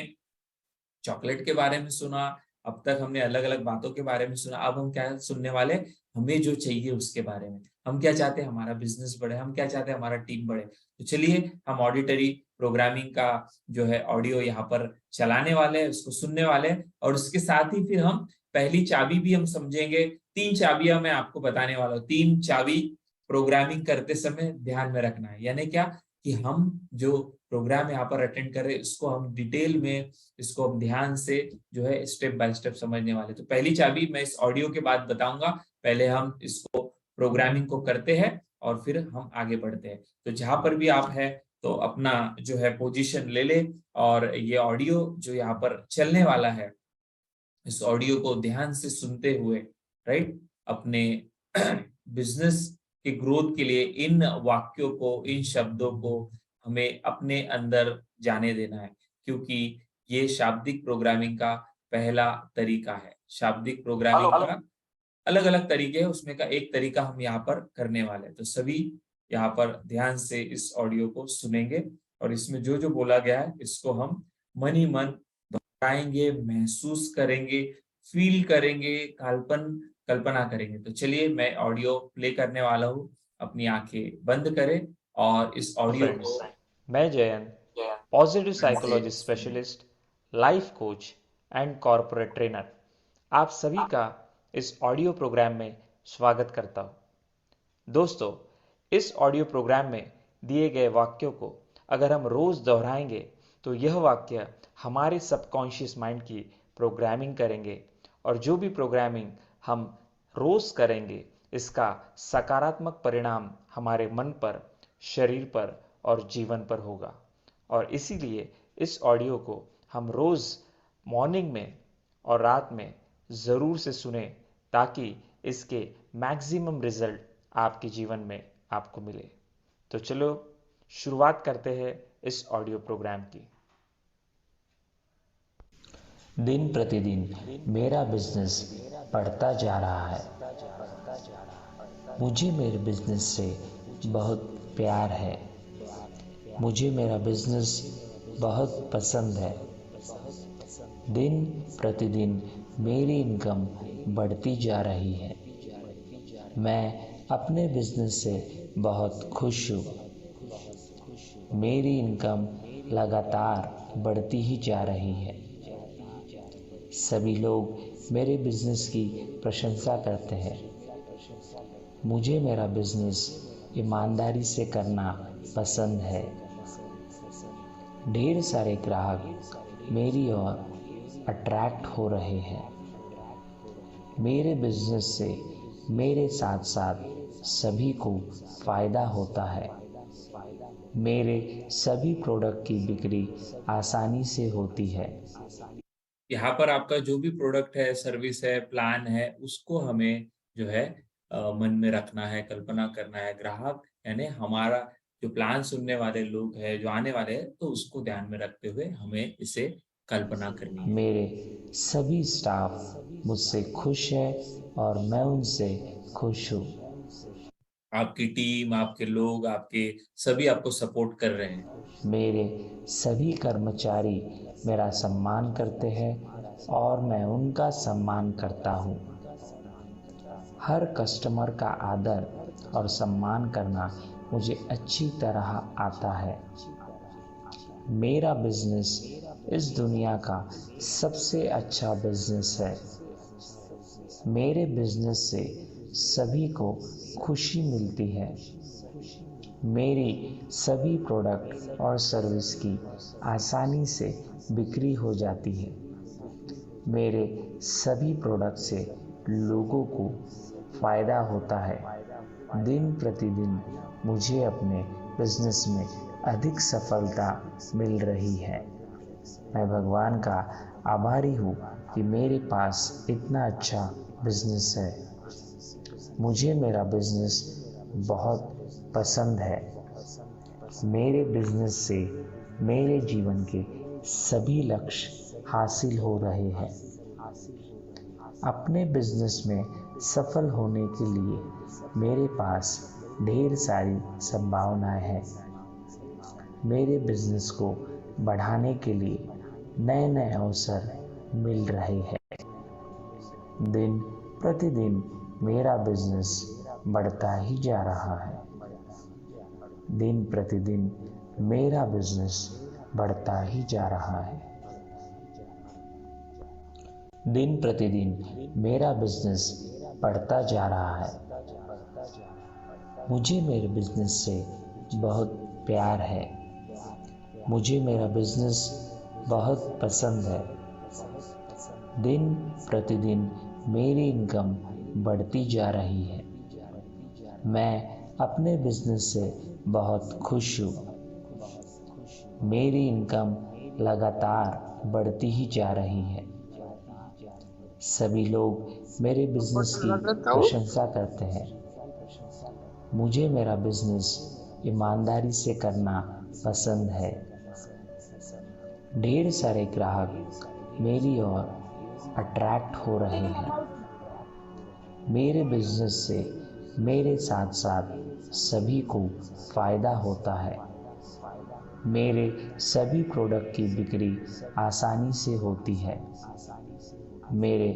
चॉकलेट के बारे में सुना, अब तक हमने अलग अलग बातों के बारे में सुना, अब हम क्या सुनने वाले, हमें जो चाहिए उसके बारे में। हम क्या चाहते हैं, हमारा बिजनेस बढ़े, हम क्या चाहते हैं, हमारा टीम बढ़े। तो चलिए हम ऑडिटरी प्रोग्रामिंग का जो है ऑडियो यहाँ पर चलाने वाले हैं, उसको सुनने वाले हैं, और उसके साथ ही फिर हम पहली चाबी भी हम समझेंगे। तीन चाबियां मैं आपको बताने वाला हूँ, तीन चाबी प्रोग्रामिंग करते समय ध्यान में रखना है। यानी क्या, कि हम जो प्रोग्राम यहाँ पर अटेंड कर रहे हैं इसको हम डिटेल में, इसको हम ध्यान से जो है स्टेप बाय स्टेप समझने वाले। तो पहली चाबी मैं इस ऑडियो के बाद बताऊंगा, पहले हम इसको प्रोग्रामिंग को करते हैं और फिर हम आगे बढ़ते हैं। तो जहां पर भी आप है तो अपना जो है पोजीशन ले ले, और ये ऑडियो जो यहाँ पर चलने वाला है इस ऑडियो को ध्यान से सुनते हुए, राइट, अपने बिजनेस के ग्रोथ के लिए इन वाक्यों को, इन शब्दों को हमें अपने अंदर जाने देना है, क्योंकि ये शाब्दिक प्रोग्रामिंग का पहला तरीका है। शाब्दिक प्रोग्रामिंग का अलग अलग तरीके हैं, उसमें का एक तरीका हम यहाँ पर करने वाले हैं। तो सभी यहाँ पर ध्यान से इस ऑडियो को सुनेंगे, और इसमें जो जो बोला गया है इसको हम मन ही मन दोहराएंगे, महसूस करेंगे, फील करेंगे, कल्पना करेंगे। तो चलिए मैं ऑडियो प्ले करने वाला हूँ, अपनी आंखें बंद करें और इस ऑडियो को। मैं Jayant, positive psychology specialist, life coach and corporate trainer, आप सभी का इस ऑडियो प्रोग्राम में स्वागत करता हूँ। दोस्तों, इस ऑडियो प्रोग्राम में दिए गए वाक्यों को अगर हम रोज दोहराएंगे तो यह वाक्य हमारे सबकॉन्शियस माइंड की प्रोग्रामिंग करेंगे और जो भी प्रोग्रामिंग हम रोज करेंगे इसका सकारात्मक परिणाम हमारे मन पर, शरीर पर और जीवन पर होगा। और इसीलिए इस ऑडियो को हम रोज मॉर्निंग में और रात में ज़रूर से सुने, ताकि इसके मैक्सिमम रिजल्ट आपके जीवन में आपको मिले। तो चलो शुरुआत करते हैं इस ऑडियो प्रोग्राम की। दिन प्रतिदिन मेरा बिजनेस बढ़ता जा रहा है। मुझे मेरे बिजनेस से बहुत प्यार है। मुझे मेरा बिजनेस बहुत पसंद है। दिन प्रतिदिन मेरी इनकम बढ़ती जा रही है। मैं अपने बिजनेस से बहुत खुश हूँ। मेरी इनकम लगातार बढ़ती ही जा रही है। सभी लोग मेरे बिजनेस की प्रशंसा करते हैं। मुझे मेरा बिजनेस ईमानदारी से करना पसंद है। ढेर सारे ग्राहक मेरी ओर अट्रैक्ट हो रहे हैं। मेरे बिजनेस से मेरे साथ साथ सभी को फायदा होता है। मेरे सभी प्रोडक्ट की बिक्री आसानी से होती है। यहाँ पर आपका जो भी प्रोडक्ट है, सर्विस है, प्लान है, उसको हमें जो है मन में रखना है, कल्पना करना है। ग्राहक यानी हमारा जो प्लान सुनने वाले लोग हैं, जो आने वाले हैं, तो उसको ध्यान में रखते हुए हमें इसे कल्पना करनी है। मेरे सभी स्टाफ मुझसे खुश है और मैं उनसे खुश हूँ। आपकी टीम, आपके लोग, आपके सभी आपको सपोर्ट कर रहे हैं। मेरे सभी कर्मचारी मेरा सम्मान करते हैं और मैं उनका सम्मान करता हूँ। हर कस्टमर का आदर और सम्मान करना मुझे अच्छी तरह आता है। मेरा बिजनेस इस दुनिया का सबसे अच्छा बिजनेस है। मेरे बिजनेस से सभी को खुशी मिलती है। मेरी सभी प्रोडक्ट और सर्विस की आसानी से बिक्री हो जाती है। मेरे सभी प्रोडक्ट से लोगों को फायदा होता है। दिन प्रतिदिन मुझे अपने बिजनेस में अधिक सफलता मिल रही है। मैं भगवान का आभारी हूँ कि मेरे पास इतना अच्छा बिजनेस है। मुझे मेरा बिजनेस बहुत पसंद है। मेरे बिजनेस से मेरे जीवन के सभी लक्ष्य हासिल हो रहे हैं। अपने बिजनेस में सफल होने के लिए मेरे पास ढेर सारी संभावनाएं हैं। मेरे बिजनेस को बढ़ाने के लिए नए नए अवसर मिल रहे हैं। दिन प्रतिदिन मेरा बिजनेस बढ़ता ही जा रहा है। दिन प्रतिदिन मेरा बिजनेस बढ़ता ही जा रहा है। दिन प्रतिदिन मेरा बिजनेस बढ़ता जा रहा है। मुझे मेरे बिजनेस से बहुत प्यार है। मुझे मेरा बिजनेस बहुत पसंद है। दिन प्रतिदिन मेरी इनकम बढ़ती जा रही है। मैं अपने बिजनेस से बहुत खुश हूँ। मेरी इनकम लगातार बढ़ती ही जा रही है। सभी लोग मेरे बिजनेस की प्रशंसा करते हैं। मुझे मेरा बिजनेस ईमानदारी से करना पसंद है। ढेर सारे ग्राहक मेरी ओर अट्रैक्ट हो रहे हैं। मेरे बिजनेस से मेरे साथ साथ सभी को फायदा होता है। मेरे सभी प्रोडक्ट की बिक्री आसानी से होती है। मेरे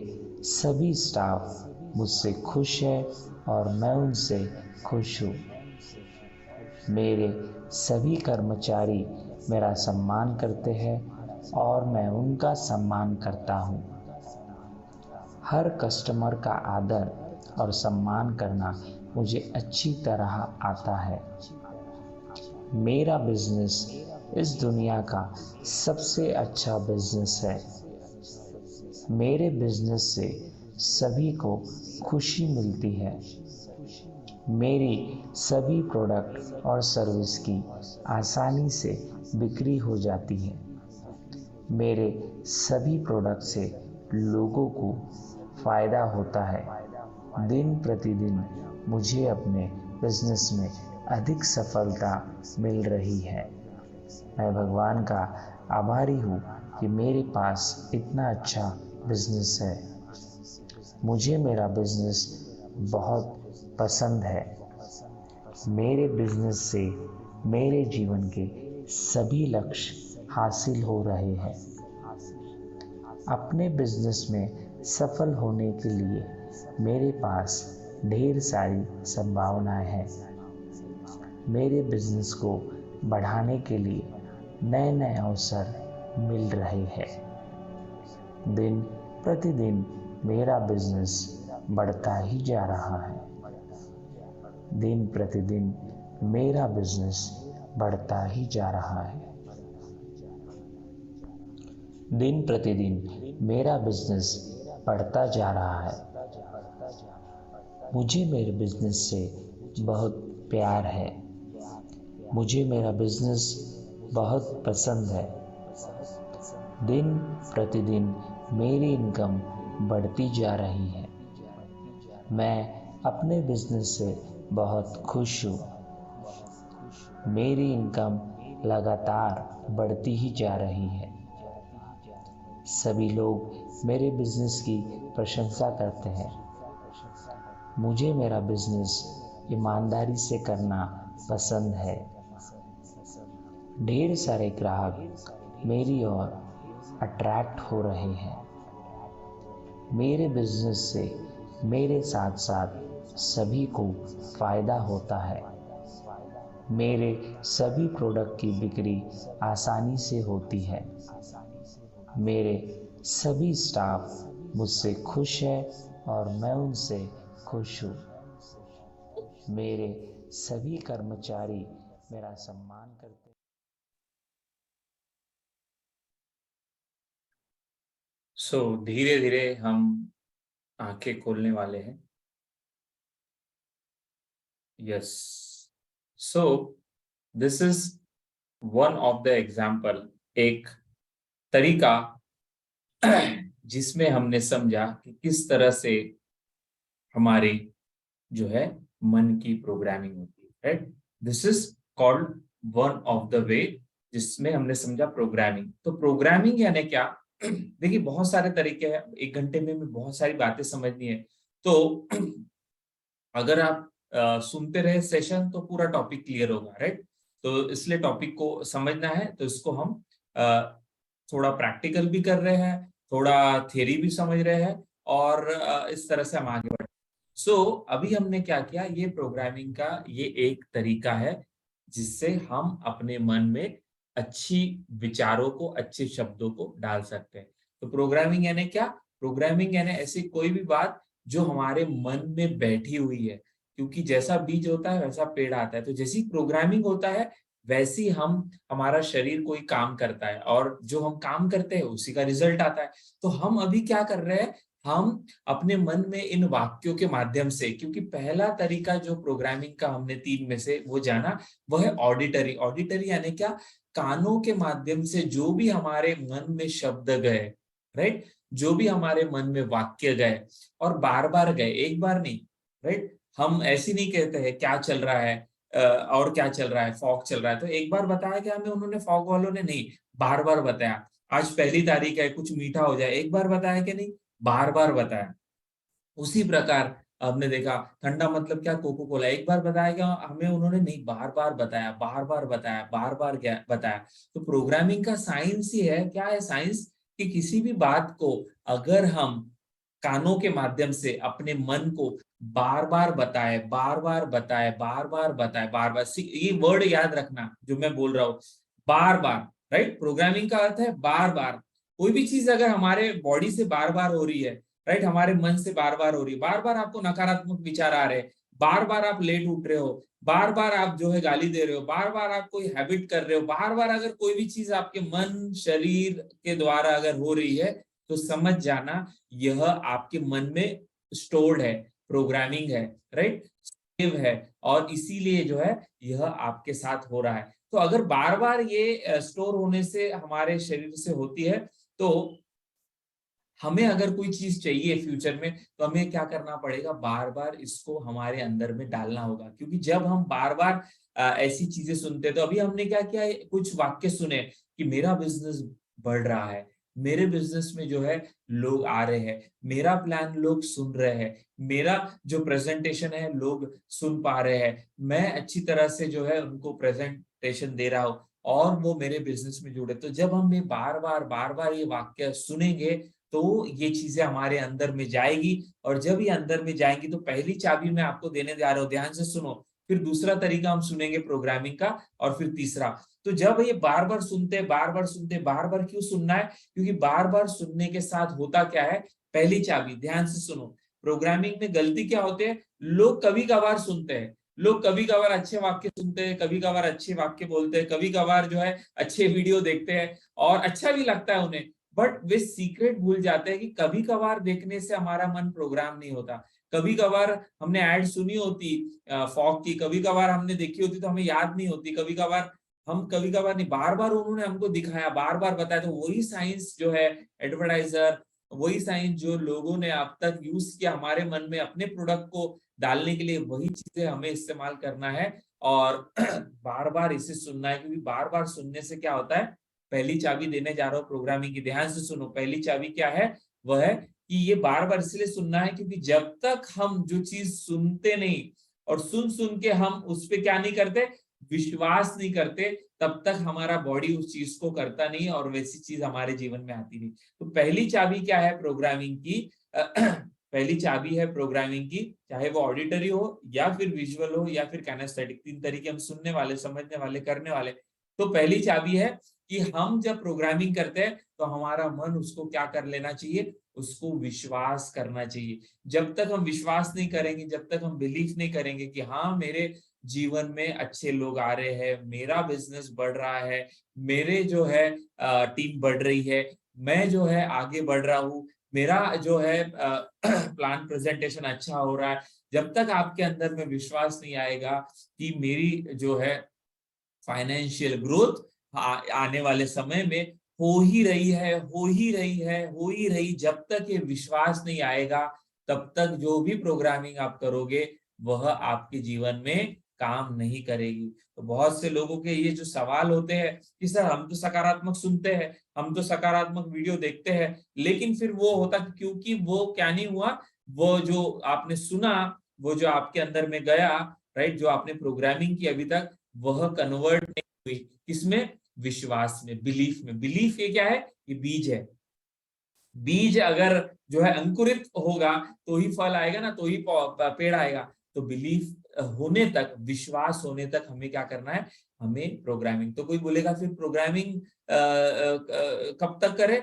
सभी स्टाफ मुझसे खुश है और मैं उनसे खुश हूँ। मेरे सभी कर्मचारी मेरा सम्मान करते हैं और मैं उनका सम्मान करता हूँ। हर कस्टमर का आदर और सम्मान करना मुझे अच्छी तरह आता है। मेरा बिजनेस इस दुनिया का सबसे अच्छा बिजनेस है। मेरे बिजनेस से सभी को खुशी मिलती है। मेरी सभी प्रोडक्ट और सर्विस की आसानी से बिक्री हो जाती है। मेरे सभी प्रोडक्ट से लोगों को फ़ायदा होता है। दिन प्रतिदिन मुझे अपने बिजनेस में अधिक सफलता मिल रही है। मैं भगवान का आभारी हूँ कि मेरे पास इतना अच्छा बिजनेस है। मुझे मेरा बिजनेस बहुत पसंद है। मेरे बिजनेस से मेरे जीवन के सभी लक्ष्य हासिल हो रहे हैं। अपने बिजनेस में सफल होने के लिए मेरे पास ढेर सारी संभावनाएं हैं। मेरे बिजनेस को बढ़ाने के लिए नए नए अवसर मिल रहे हैं। दिन प्रतिदिन मेरा बिजनेस बढ़ता ही जा रहा है। दिन प्रतिदिन मेरा बिजनेस बढ़ता ही जा रहा है। दिन प्रतिदिन मेरा बिजनेस बढ़ता जा रहा है। मुझे मेरे बिजनेस से बहुत प्यार है। मुझे मेरा बिजनेस बहुत पसंद है। दिन प्रतिदिन मेरी इनकम बढ़ती जा रही है। मैं अपने बिजनेस से बहुत खुश हूँ। मेरी इनकम लगातार बढ़ती ही जा रही है। सभी लोग मेरे बिजनेस की प्रशंसा करते हैं। मुझे मेरा बिजनेस ईमानदारी से करना पसंद है। ढेर सारे ग्राहक मेरी ओर अट्रैक्ट हो रहे हैं। मेरे बिजनेस से मेरे साथ साथ सभी को फायदा होता है। मेरे सभी प्रोडक्ट की बिक्री आसानी से होती है। मेरे सभी स्टाफ मुझसे खुश है और मैं उनसे खुश हूँ। मेरे सभी कर्मचारी मेरा सम्मान करते हैं। धीरे धीरे हम आंखें खोलने वाले हैं। Yes, so this is one of the example, एक तरीका जिसमें हमने समझा कि किस तरह से हमारी जो है मन की प्रोग्रामिंग होती है, right. This is called one of the way जिसमें हमने समझा प्रोग्रामिंग। तो प्रोग्रामिंग यानी क्या? देखिए बहुत सारे तरीके हैं, 1 घंटे में बहुत सारी बातें समझनी है। तो अगर आप सुनते रहे सेशन तो पूरा टॉपिक क्लियर होगा, राइट। तो इसलिए टॉपिक को समझना है, तो इसको हम थोड़ा प्रैक्टिकल भी कर रहे हैं, थोड़ा थियरी भी समझ रहे हैं, और इस तरह से हम आगे बढ़े। अभी हमने क्या किया, ये प्रोग्रामिंग का ये एक तरीका है जिससे हम अपने मन में अच्छी विचारों को, अच्छे शब्दों को डाल सकते हैं। तो प्रोग्रामिंग यानी क्या? प्रोग्रामिंग यानी ऐसी कोई भी बात जो हमारे मन में बैठी हुई है, क्योंकि जैसा बीज होता है वैसा पेड़ आता है। तो जैसी प्रोग्रामिंग होता है वैसी हमारा शरीर कोई काम करता है, और जो हम काम करते हैं उसी का रिजल्ट आता है। तो हम अभी क्या कर रहे हैं, हम अपने मन में इन वाक्यों के माध्यम से, क्योंकि पहला तरीका जो प्रोग्रामिंग का हमने 3 में से वो जाना, वो है ऑडिटरी। ऑडिटरी यानी क्या? कानों के माध्यम से जो भी हमारे मन में शब्द गए, राइट, जो भी हमारे मन में वाक्य गए, और बार बार गए, एक बार नहीं, राइट। हम ऐसी नहीं कहते हैं क्या चल रहा है और क्या चल रहा है, फॉग चल रहा है, तो एक बार बताया क्या हमें उन्होंने, फॉग वालों ने? नहीं, बार बार बताया। आज पहली तारीख है, कुछ मीठा हो जाए, एक बार बताया कि नहीं? बार बार बताया। उसी प्रकार हमने देखा ठंडा मतलब क्या, कोको कोला, एक बार बताया क्या हमें उन्होंने? नहीं, बार बार बताया, बार बार बताया, बार बार क्या बताया। तो प्रोग्रामिंग का साइंस ही है, क्या है साइंस, कि किसी भी बात को अगर हम कानों के माध्यम से अपने मन को बार बार बताए, बार बार बताए, बार बार बताए, बार बार, ये वर्ड याद रखना जो मैं बोल रहा हूँ, बार बार, राइट। प्रोग्रामिंग का अर्थ है बार बार। कोई भी चीज अगर हमारे बॉडी से बार बार हो रही है, राइट, हमारे मन से बार बार हो रही है, बार बार आपको नकारात्मक विचार आ रहे हैं, बार बार आप लेट उठ रहे हो, बार बार आप जो है गाली दे रहे हो, बार बार आप कोई हैबिट कर रहे हो, बार बार अगर कोई भी चीज आपके मन शरीर के द्वारा अगर हो रही है, तो समझ जाना यह आपके मन में स्टोर्ड है, प्रोग्रामिंग है, राइट, सेव है, और इसीलिए जो है यह आपके साथ हो रहा है। तो अगर बार बार ये स्टोर होने से हमारे शरीर से होती है, तो हमें अगर कोई चीज चाहिए फ्यूचर में, तो हमें क्या करना पड़ेगा, बार बार इसको हमारे अंदर में डालना होगा। क्योंकि जब हम बार बार ऐसी चीजें सुनते हैं, तो अभी हमने क्या किया है, कुछ वाक्य सुने कि मेरा बिजनेस बढ़ रहा है, मेरे बिजनेस में जो है लोग आ रहे हैं, मेरा प्लान लोग सुन रहे हैं, मेरा जो प्रेजेंटेशन है लोग सुन पा रहे हैं, मैं अच्छी तरह से जो है उनको प्रेजेंटेशन दे रहा हूँ और वो मेरे बिजनेस में जुड़े। तो जब हम ये बार बार ये वाक्य सुनेंगे, तो ये चीजें हमारे अंदर में जाएगी, और जब ये अंदर में जाएंगी तो पहली चाबी मैं आपको देने जा रहा हूँ, ध्यान से सुनो। फिर दूसरा तरीका हम सुनेंगे प्रोग्रामिंग का, और फिर तीसरा। तो जब ये बार बार सुनते, बार बार क्यों सुनना है, क्योंकि बार बार सुनने के साथ होता क्या है, पहली चाबी ध्यान से सुनो। प्रोग्रामिंग में गलती क्या होते हैं, लोग कभी कभार सुनते हैं, लोग कभी कभार अच्छे वाक्य सुनते हैं, कभी कभार अच्छे वाक्य बोलते हैं, कभी कभार जो है अच्छे वीडियो देखते हैं और अच्छा भी लगता है उन्हें, बट वे सीक्रेट भूल जाते हैं कि कभी कभार देखने से हमारा मन प्रोग्राम नहीं होता। कभी कभार हमने ऐड सुनी होती फॉग की, कभी कभार हमने देखी होती तो हमें याद नहीं होती, कभी कभार नहीं, बार बार उन्होंने हमको दिखाया, बार बार बताया। तो वही साइंस जो है एडवर्टाइजर, वही साइंस जो लोगों ने अब तक यूज किया हमारे मन में अपने प्रोडक्ट को डालने के लिए, वही चीजें हमें इस्तेमाल करना है और बार बार इसे सुनना है। क्योंकि बार बार सुनने से क्या होता है, पहली चाबी देने जा रहा हूँ प्रोग्रामिंग की, ध्यान से सुनो। पहली चाबी क्या है, वह है कि ये बार बार इसलिए सुनना है क्योंकि जब तक हम जो चीज सुनते नहीं और सुन के हम उस पर क्या नहीं करते, विश्वास नहीं करते, तब तक हमारा बॉडी उस चीज को करता नहीं और वैसी चीज हमारे जीवन में आती नहीं। तो पहली चाबी क्या है प्रोग्रामिंग की, पहली चाबी है प्रोग्रामिंग की, चाहे वो ऑडिटरी हो या फिर विजुअल हो या फिर काइनेस्थेटिक, तीन तरीके हम सुनने वाले, समझने वाले, करने वाले। तो पहली चाबी है कि हम जब प्रोग्रामिंग करते हैं तो हमारा मन उसको क्या कर लेना चाहिए, उसको विश्वास करना चाहिए। जब तक हम विश्वास नहीं करेंगे, जब तक हम बिलीव नहीं करेंगे कि हाँ मेरे जीवन में अच्छे लोग आ रहे हैं, मेरा बिजनेस बढ़ रहा है, मेरे जो है टीम बढ़ रही है, मैं जो है आगे बढ़ रहा हूँ, मेरा जो है प्लान प्रेजेंटेशन अच्छा हो रहा है, जब तक आपके अंदर में विश्वास नहीं आएगा कि मेरी जो है फाइनेंशियल ग्रोथ आने वाले समय में हो ही रही है, हो ही रही, जब तक ये विश्वास नहीं आएगा, तब तक जो भी प्रोग्रामिंग आप करोगे वह आपके जीवन में काम नहीं करेगी। तो बहुत से लोगों के ये जो सवाल होते हैं कि सर हम तो सकारात्मक सुनते हैं, हम तो सकारात्मक वीडियो देखते हैं, लेकिन फिर वो होता क्योंकि वो क्या नहीं हुआ, वो जो आपने सुना, वो जो आपके अंदर में गया, राइट, जो आपने प्रोग्रामिंग की अभी तक, वह कन्वर्ट नहीं हुई किसमें, विश्वास में, बिलीफ में। बिलीफ ये क्या है, ये बीज है। बीज अगर जो है अंकुरित होगा तो ही फल आएगा ना, तो ही पेड़ आएगा। तो बिलीफ होने तक, विश्वास होने तक हमें क्या करना है, हमें प्रोग्रामिंग। तो कोई बोलेगा फिर प्रोग्रामिंग कब तक करें,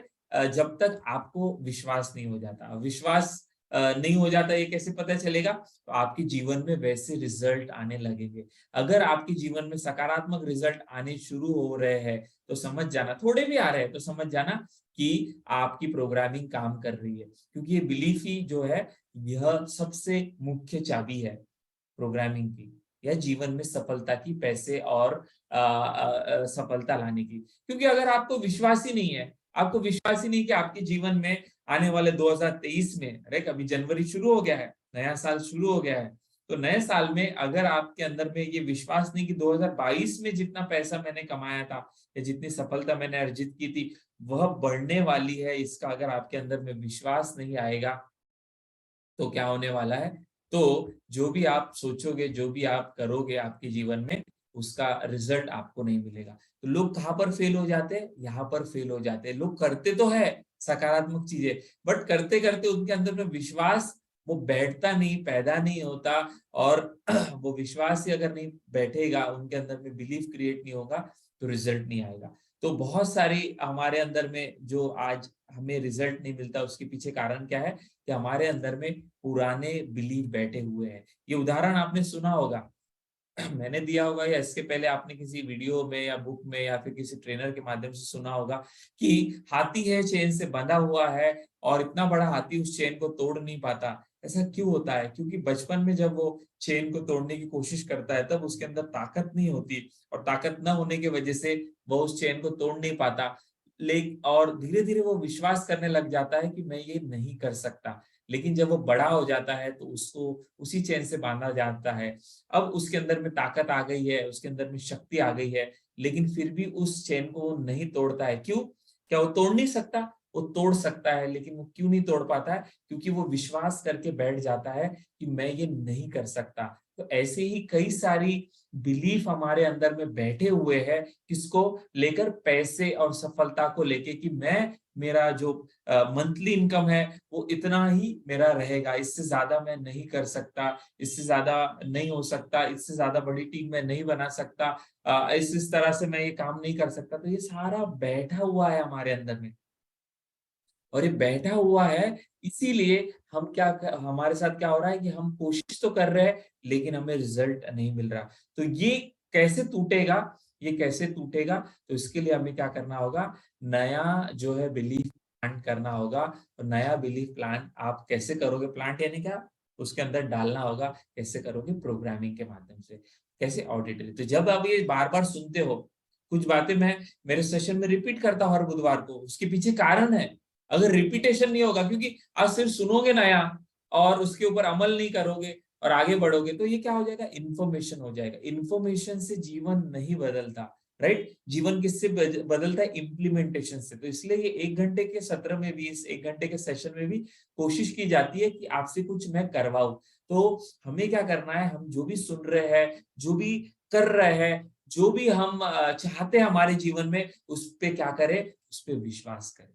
जब तक आपको विश्वास नहीं हो जाता। विश्वास नहीं हो जाता, ये कैसे पता चलेगा, तो आपके जीवन में वैसे रिजल्ट आने लगेंगे। अगर आपके जीवन में सकारात्मक रिजल्ट आने शुरू हो रहे हैं तो समझ जाना, थोड़े भी आ रहे हैं तो समझ जाना कि आपकी प्रोग्रामिंग काम कर रही है। क्योंकि ये बिलीफ ही जो है, यह सबसे मुख्य चाबी है प्रोग्रामिंग की, या जीवन में सफलता की, पैसे और सफलता लाने की। क्योंकि अगर आपको विश्वास ही नहीं है, आपको विश्वास ही नहीं कि आपके जीवन में आने वाले 2023 में, राइट, अभी जनवरी शुरू हो गया है, नया साल शुरू हो गया है, तो नए साल में अगर आपके अंदर में ये विश्वास नहीं कि 2022 में जितना पैसा मैंने कमाया था या जितनी सफलता मैंने अर्जित की थी वह बढ़ने वाली है, इसका अगर आपके अंदर में विश्वास नहीं आएगा, तो क्या होने वाला है, तो जो भी आप सोचोगे, जो भी आप करोगे आपके जीवन में, उसका रिजल्ट आपको नहीं मिलेगा। तो लोग कहाँ पर फेल हो जाते हैं, यहाँ पर फेल हो जाते हैं। लोग करते तो है सकारात्मक चीजें, बट करते करते उनके अंदर में विश्वास वो बैठता नहीं, पैदा नहीं होता, और वो विश्वास ही अगर नहीं बैठेगा, उनके अंदर में बिलीफ क्रिएट नहीं होगा, तो रिजल्ट नहीं आएगा। तो बहुत सारी हमारे अंदर में जो आज हमें रिजल्ट नहीं मिलता, उसके पीछे कारण क्या है कि हमारे अंदर में पुराने बिलीफ बैठे हुए हैं। ये उदाहरण आपने सुना होगा मैंने दिया होगा या इसके पहले आपने किसी वीडियो में या बुक में या फिर किसी ट्रेनर के माध्यम से सुना होगा कि हाथी है, चेन से बंधा हुआ है और इतना बड़ा हाथी उस चेन को तोड़ नहीं पाता। ऐसा क्यों होता है? क्योंकि बचपन में जब वो चेन को तोड़ने की कोशिश करता है तब उसके अंदर ताकत नहीं होती, और ताकत न होने की वजह से वो उस चेन को तोड़ नहीं पाता। और धीरे धीरे वो विश्वास करने लग जाता है कि मैं ये नहीं कर सकता। लेकिन जब वो बड़ा हो जाता है तो उसको उसी चेन से बांधा जाता है। अब उसके अंदर में ताकत आ गई है, उसके अंदर में शक्ति आ गई है, लेकिन फिर भी उस चेन को वो नहीं तोड़ता है। क्यों? क्या वो तोड़ नहीं सकता? वो तोड़ सकता है, लेकिन वो क्यों नहीं तोड़ पाता है? क्योंकि वो विश्वास करके बैठ जाता है कि मैं ये नहीं कर सकता। तो ऐसे ही कई सारी बिलीफ हमारे अंदर में बैठे हुए हैं, किसको लेकर? पैसे और सफलता को लेके, कि मेरा जो मंथली इनकम है वो इतना ही मेरा रहेगा, इससे ज्यादा मैं नहीं कर सकता, इससे ज्यादा नहीं हो सकता, इससे ज्यादा बड़ी टीम मैं नहीं बना सकता, इस तरह से मैं ये काम नहीं कर सकता। तो ये सारा बैठा हुआ है हमारे अंदर में, और ये बैठा हुआ है इसीलिए हमारे साथ क्या हो रहा है कि हम कोशिश तो कर रहे हैं लेकिन हमें रिजल्ट नहीं मिल रहा। तो ये कैसे टूटेगा? ये कैसे टूटेगा? तो इसके लिए हमें क्या करना होगा? नया जो है बिलीफ प्लांट करना होगा। और नया बिलीफ प्लांट आप कैसे करोगे? प्लांट यानी क्या? उसके अंदर डालना होगा। कैसे करोगे? प्रोग्रामिंग के माध्यम से। कैसे? ऑडिटरी। तो जब आप ये बार बार सुनते हो, कुछ बातें मैं मेरे सेशन में रिपीट करता हूँ हर बुधवार को, उसके पीछे कारण है। अगर रिपीटेशन नहीं होगा, क्योंकि आज सिर्फ सुनोगे नया और उसके ऊपर अमल नहीं करोगे और आगे बढ़ोगे, तो ये क्या हो जाएगा? इन्फॉर्मेशन हो जाएगा। इन्फॉर्मेशन से जीवन नहीं बदलता, राइट? जीवन किससे बदलता है? इम्प्लीमेंटेशन से। तो इसलिए ये 1 घंटे के सत्र में भी, इस 1 घंटे के सेशन में भी कोशिश की जाती है कि आपसे कुछ मैं करवाऊं। तो हमें क्या करना है? हम जो भी सुन रहे हैं, जो भी कर रहे हैं, जो भी हम चाहते हैं हमारे जीवन में, उस पे क्या करें? उस पे विश्वास करें।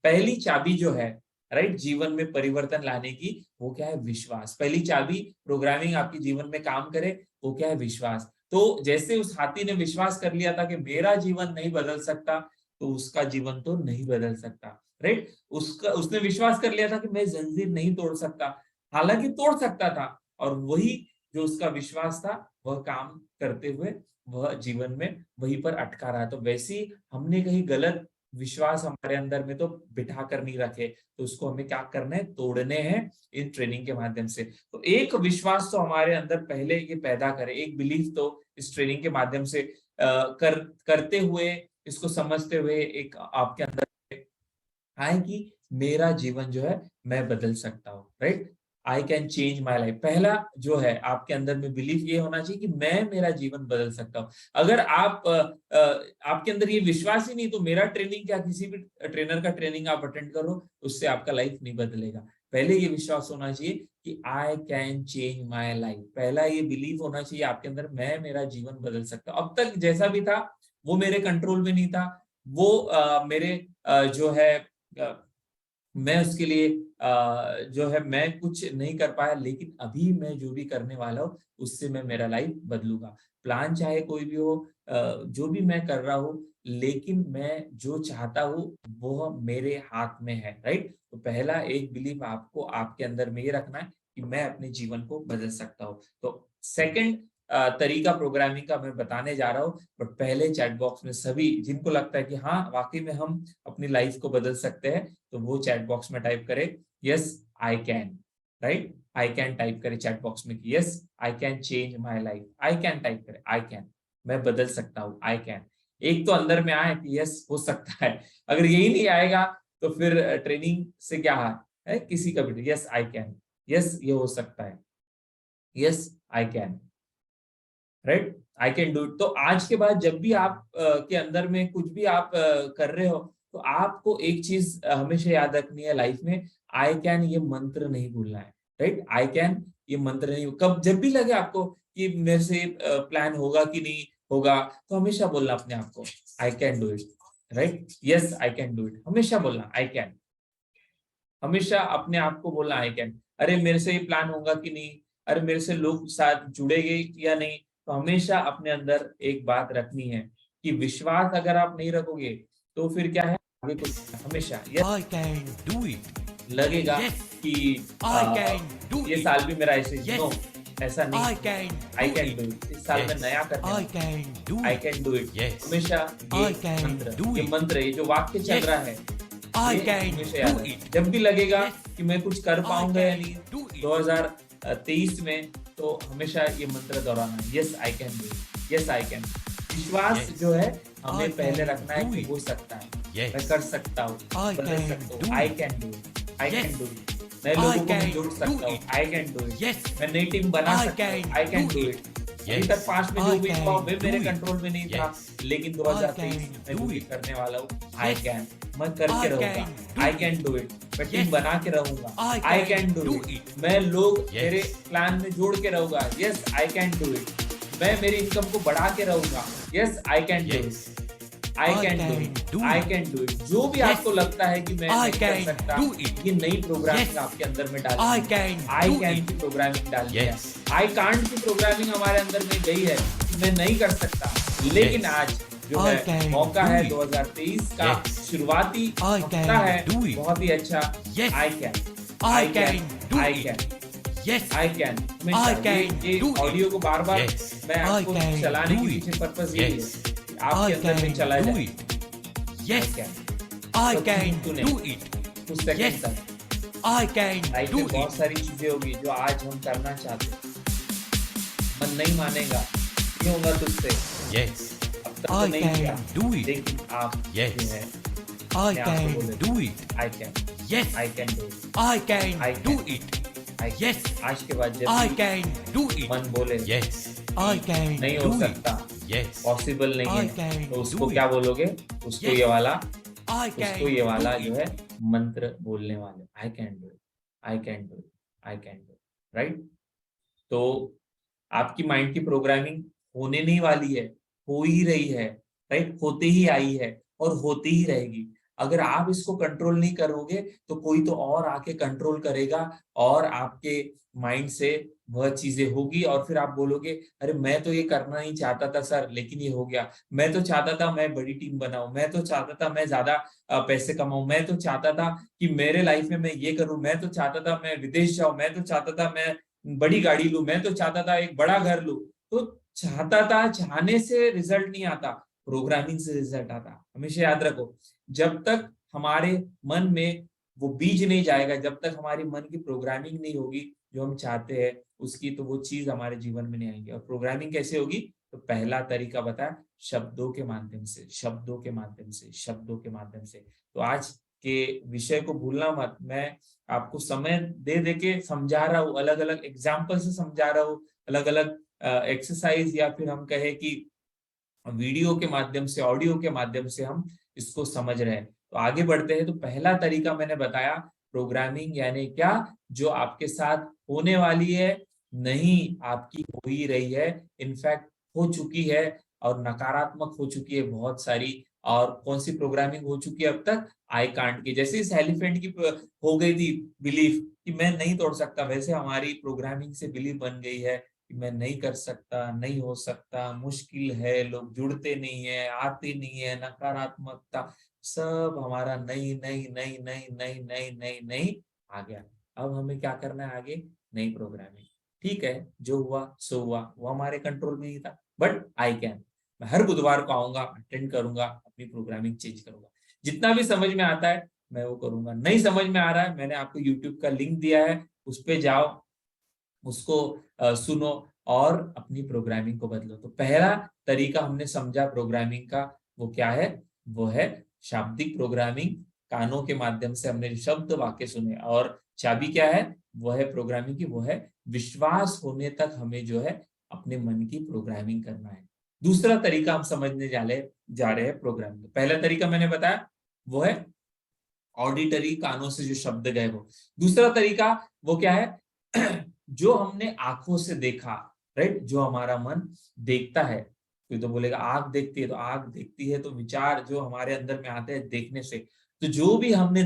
पहली चाबी जो है, राइट, जीवन में परिवर्तन लाने की, वो क्या है? विश्वास। पहली चाबी प्रोग्रामिंग आपके जीवन में काम करे, वो क्या है? विश्वास। तो जैसे उस हाथी ने विश्वास कर लिया था कि मेरा जीवन नहीं बदल सकता, तो उसका जीवन तो नहीं बदल सकता, राइट? उसने विश्वास कर लिया था कि मैं जंजीर नहीं तोड़ सकता, हालांकि तोड़ सकता था। और वही जो उसका विश्वास था, वह काम करते हुए वह जीवन में वहीं पर अटका रहा। तो वैसे ही हमने कहीं गलत विश्वास हमारे अंदर में तो बिठा कर नहीं रखे, तो उसको हमें क्या करना है? तोड़ने हैं इन ट्रेनिंग के माध्यम से। तो एक विश्वास तो हमारे अंदर पहले ये पैदा करे, एक बिलीफ तो इस ट्रेनिंग के माध्यम से करते हुए, इसको समझते हुए एक आपके अंदर आए कि मेरा जीवन जो है मैं बदल सकता हूँ, right? I can change my life. पहला जो है आपके अंदर में बिलीफ ये होना चाहिए कि मैं मेरा जीवन बदल सकता हूँ। अगर आपके अंदर ये विश्वास ही नहीं, तो मेरा ट्रेनिंग क्या, किसी भी ट्रेनर का ट्रेनिंग आप अटेंड करो, उससे आपका लाइफ नहीं बदलेगा। पहले ये विश्वास होना चाहिए कि I can change my life. पहला ये बिलीफ होना चाहिए आपके अंदर, मैं मेरा जीवन बदल सकता हूँ। अब तक जैसा भी था वो मेरे कंट्रोल में नहीं था, वो मेरे जो है मैं उसके लिए जो है मैं कुछ नहीं कर पाया, लेकिन अभी मैं जो भी करने वाला हूँ उससे मैं मेरा लाइफ बदलूंगा। प्लान चाहे कोई भी हो, जो भी मैं कर रहा हूँ, लेकिन मैं जो चाहता हूँ वो मेरे हाथ में है, राइट? तो पहला एक बिलीफ आपको आपके अंदर में ये रखना है कि मैं अपने जीवन को बदल सकता हूँ। तो सेकंड तरीका प्रोग्रामिंग का मैं बताने जा रहा हूँ, बट पहले चैट बॉक्स में सभी जिनको लगता है कि हाँ वाकई में हम अपनी लाइफ को बदल सकते हैं, तो वो चैट बॉक्स में टाइप करे yes I can, right? I can type करे चैट बॉक्स में कि yes I can change my life. I can type करे, आई कैन, मैं बदल सकता हूँ, आई कैन। एक तो अंदर में आए कि यस हो सकता है। अगर यही नहीं आएगा तो फिर ट्रेनिंग से क्या है? किसी का भी यस आई कैन, यस ये हो सकता है, yes I can, right? I can do it. तो आज के बाद जब भी आप के अंदर में कुछ भी आप कर रहे हो, तो आपको एक चीज हमेशा याद रखनी है लाइफ में, आई कैन ये मंत्र नहीं भूलना है, राइट? आई कैन ये मंत्र नहीं, कब जब भी लगे आपको कि मेरे से प्लान होगा कि नहीं होगा, तो हमेशा बोलना अपने आप को I can do it, right? Yes I can do it, हमेशा बोलना आई कैन, हमेशा अपने आप को बोलना आई कैन। अरे मेरे से ये प्लान होगा कि नहीं, अरे मेरे से लोग साथ जुड़ेंगे या नहीं, तो हमेशा अपने अंदर एक बात रखनी है कि विश्वास अगर आप नहीं रखोगे तो फिर क्या है? आगे कुछ हमेशा I can do it. लगेगा Yes, कि I can do ये it. साल भी मेरा ऐसे Yes, नो, ऐसा नहीं, I can I do can it. Do it, इस साल में Yes. नया करने I वाला can do I it. Can do it. Yes. हमेशा I ये can मंत्र, do ये it. मंत्र, ये जो वाक्य चल Yes. रहा है, I ये can हमेशा do याद है। it. जब भी लगेगा Yes. कि मैं कुछ कर I पाऊंगा या can नहीं do it. 2023 में, तो हमेशा ये मंत्र दोहराना, yes I can do it, yes I can. विश्वास Yes. जो है I हमें पहले can रखना है do कि it. हो सकता है, Yes. मैं कर सकता हूँ, I बदल can सकता do हूँ, आई it. Can do it, I Yes. Can do it, मैं I लोगों को can भी जोड़ do सकता हूँ, it. I can do it, Yes. मैं नई टीम बना I सकता हूँ, can I can do do it. It. अभी Yes. तक पास्ट में I जो भी हुआ can वे मेरे do it. कंट्रोल में नहीं था, Yes. लेकिन I 2023 can में do जो भी it. करने वाला हूँ, आई Yes. कैन, मैं करके I रहूंगा, can do I it. Can do it, मैं टीम Yes. बना के रहूंगा, I I can can do do it, it. मैं लोग Yes. मेरे प्लान में जोड़ के रहूंगा, yes I can do it, मैं मेरी इनकम को बढ़ा के रहूंगा, yes I can do Yes. It, I can do it, I can do it. जो भी Yes. आपको लगता है कि मैं I नहीं कर can सकता, do it. ये नई प्रोग्रामिंग Yes. आपके अंदर में I डालनी है, can I do can it. की प्रोग्रामिंग डालनी है, Yes. आई कांट की प्रोग्रामिंग हमारे अंदर में गई है कि मैं नहीं कर सकता, लेकिन Yes. आज जो I है can मौका do है, it. 2023 का Yes. शुरुआती I हफ्ता can है, do it. बहुत ही अच्छा, Yes. I can, I can do I it. Can, Yes. I can. I can ये do it. ऑडियो को बार बार Yes. मैं I आपको can चलाने do के it. पीछे पर्पस यही है Yes. कि आपके I अंदर में can चला do जाए, it. Yes. I I can can तूने do it. कुछ सेकंड Yes. तक। I can लाइफ do में बहुत it. सारी चीजें होगी जो आज हम करना चाहते हैं, मन नहीं मानेगा, नहीं होगा तुझसे, Yes. अब तक तो I नहीं can किया, do it. लेकिन आप Yes. जो है I मैं आपको can बोल do it. I can, Yes. I can do it, I can I do can. it. I Yes. आज के बाद जब I भी can do it. मन बोले Yes. I can नहीं हो do it. सकता, Yes. पॉसिबल नहीं I है, can तो उसको do क्या it. बोलोगे, उसको Yes. ये वाला, I can उसको ये वाला do जो it. है मंत्र बोलने वाले, I can do it, I can do it, I can do it, right. तो आपकी माइंड की प्रोग्रामिंग होने नहीं वाली है, हो ही रही है, राइट, होते ही आई है और होती ही रहेगी। अगर आप इसको कंट्रोल नहीं करोगे तो कोई तो और आके कंट्रोल करेगा और आपके माइंड से वह चीजें होगी और फिर आप बोलोगे अरे मैं तो ये करना नहीं चाहता था सर, लेकिन ये हो गया, मैं तो चाहता था मैं बड़ी टीम बनाऊं, मैं तो चाहता था मैं ज्यादा पैसे कमाऊं, मैं तो चाहता था कि मेरे लाइफ में मैं ये करूं, मैं तो चाहता था मैं विदेश जाऊं, मैं तो चाहता था मैं बड़ी गाड़ी लूं, मैं तो चाहता था एक बड़ा घर लूं। तो चाहता था, चाहने से रिजल्ट नहीं आता, प्रोग्रामिंग से रिजल्ट आता। हमेशा याद रखो, जब तक हमारे मन में वो बीज नहीं जाएगा, जब तक हमारी मन की प्रोग्रामिंग नहीं होगी जो हम चाहते हैं उसकी, तो वो चीज हमारे जीवन में नहीं आएगी। और प्रोग्रामिंग कैसे होगी, तो पहला तरीका बताया, शब्दों के माध्यम से, शब्दों के माध्यम से, शब्दों के माध्यम से। तो आज के विषय को भूलना मत, मैं आपको समय दे दे के समझा रहा हूँ, अलग अलग एग्जाम्पल से समझा रहा हूँ, अलग अलग एक्सरसाइज या फिर हम कहे कि वीडियो के माध्यम से, ऑडियो के माध्यम से हम इसको समझ रहे हैं। तो आगे बढ़ते हैं। तो पहला तरीका मैंने बताया, प्रोग्रामिंग यानी क्या, जो आपके साथ होने वाली है, नहीं आपकी हो ही रही है, इनफैक्ट हो चुकी है और नकारात्मक हो चुकी है बहुत सारी। और कौन सी प्रोग्रामिंग हो चुकी है अब तक, आई कांट की। जैसे इस एलिफेंट की हो गई थी बिलीफ कि मैं नहीं तोड़ सकता, वैसे हमारी प्रोग्रामिंग से बिलीफ बन गई है कि मैं नहीं कर सकता, नहीं हो सकता, मुश्किल है, लोग जुड़ते नहीं है, आते नहीं है, नकारात्मकता, सब हमारा नहीं नहीं नहीं नहीं नहीं नहीं नहीं नहीं आ गया। अब हमें क्या करना है आगे, नई प्रोग्रामिंग। ठीक है, जो हुआ सो हुआ, वो हमारे कंट्रोल में ही था, बट आई कैन। मैं हर बुधवार को आऊंगा, अटेंड करूंगा, अपनी प्रोग्रामिंग चेंज करूंगा, जितना भी समझ में आता है मैं वो करूंगा। नहीं समझ में आ रहा है, मैंने आपको यूट्यूब का लिंक दिया है, उस पे जाओ, उसको सुनो और अपनी प्रोग्रामिंग को बदलो। तो पहला तरीका हमने समझा प्रोग्रामिंग का, वो क्या है, वो है शाब्दिक प्रोग्रामिंग। कानों के माध्यम से हमने शब्द वाक्य सुने, और चाबी क्या है, वो है प्रोग्रामिंग की, वो है विश्वास होने तक हमें जो है अपने मन की प्रोग्रामिंग करना है। दूसरा तरीका हम समझने जा रहे हैं प्रोग्रामिंग। पहला तरीका मैंने बताया वो है ऑडिटरी, कानों से जो शब्द गए वो। दूसरा तरीका वो क्या है, जो हमने आंखों से देखा, राइट, जो हमारा मन देखता है। कोई तो बोलेगा आंख देखती है, तो आंख देखती है तो विचार जो हमारे अंदर में आते हैं देखने से। तो जो भी हमने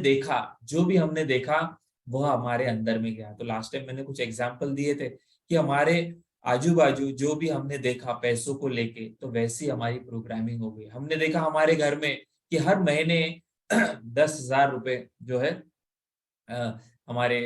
देखा वह हमारे अंदर में गया। तो लास्ट टाइम मैंने कुछ एग्जाम्पल दिए थे कि हमारे आजू बाजू जो भी हमने देखा पैसों को लेके, तो वैसी हमारी प्रोग्रामिंग हो गई। हमने देखा हमारे घर में कि हर महीने 10,000 रुपए जो है हमारे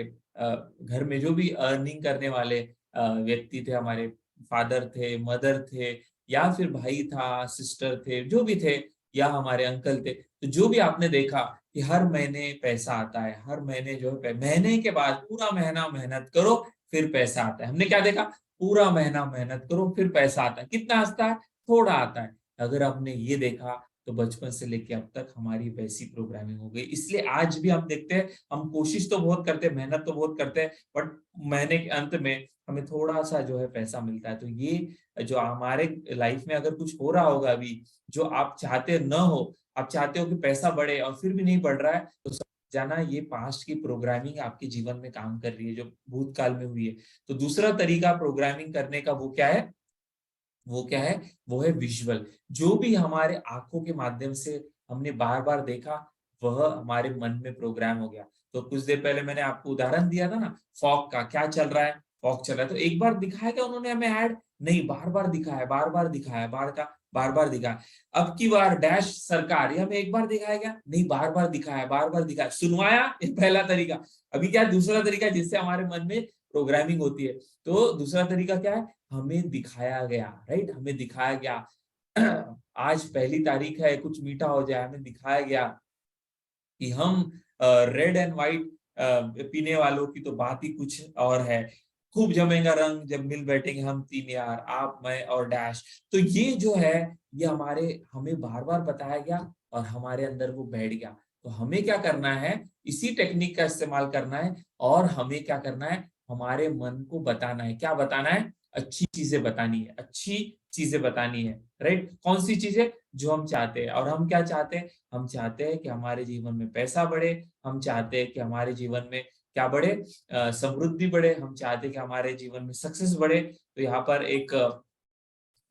घर में जो भी अर्निंग करने वाले व्यक्ति थे, हमारे फादर थे, मदर थे, या फिर भाई था, सिस्टर थे, जो भी थे, या हमारे अंकल थे, तो जो भी आपने देखा कि हर महीने पैसा आता है, हर महीने जो है महीने के बाद पूरा महीना मेहनत करो फिर पैसा आता है। हमने क्या देखा? पूरा महीना मेहनत करो फिर पैसा आता है। कितना आता है? थोड़ा आता है। अगर आपने ये देखा तो बचपन से लेके अब तक हमारी वैसी प्रोग्रामिंग हो गई। इसलिए आज भी हम देखते हैं, हम कोशिश तो बहुत करते हैं, मेहनत तो बहुत करते हैं, बट महीने के अंत में हमें थोड़ा सा जो है पैसा मिलता है। तो ये जो हमारे लाइफ में अगर कुछ हो रहा होगा अभी जो आप चाहते न हो, आप चाहते हो कि पैसा बढ़े और फिर भी नहीं बढ़ रहा है, तो जाना ये पास्ट की प्रोग्रामिंग आपके जीवन में काम कर रही है, जो भूतकाल में हुई है। तो दूसरा तरीका प्रोग्रामिंग करने का वो क्या है? वो है विजुअल। जो भी हमारे आंखों के माध्यम से हमने बार बार देखा, वह हमारे मन में प्रोग्राम हो गया। तो कुछ देर पहले मैंने आपको उदाहरण दिया था ना फॉग का, क्या चल रहा है? फॉग चल रहा है। तो एक बार दिखाया क्या उन्होंने हमें ऐड? नहीं, बार बार दिखाया, बार बार दिखाया, बार बार दिखाया। अब की बार डैश सरकार, ये हमें एक बार दिखाया क्या? नहीं, बार बार दिखाया, बार बार दिखाया, सुनवाया, ये पहला तरीका। अभी क्या दूसरा तरीका जिससे हमारे मन में प्रोग्रामिंग होती है। तो दूसरा तरीका क्या है? हमें दिखाया गया, राइट? हमें दिखाया गया आज पहली तारीख है, कुछ मीठा हो जाए, हमें दिखाया गया कि हम रेड एंड व्हाइट पीने वालों की तो बात ही कुछ और है। खूब जमेगा रंग जब मिल बैठेंगे हम तीन यार, आप, मैं और डैश। तो ये जो है, ये हमें बार बार बताया गया और हमारे अंदर वो बैठ गया। तो हमें क्या करना है? इसी टेक्निक का इस्तेमाल करना है और हमें क्या करना है? हमारे मन को बताना है। क्या बताना है? अच्छी चीजें बतानी है, अच्छी चीजें बतानी है, राइट? कौन सी चीजें? जो हम चाहते हैं। और हम क्या चाहते हैं? हम चाहते हैं कि हमारे जीवन में पैसा बढ़े, हम चाहते हैं कि हमारे जीवन में क्या बढ़े? समृद्धि बढ़े, हम चाहते हैं कि हमारे जीवन में सक्सेस बढ़े। तो यहाँ पर एक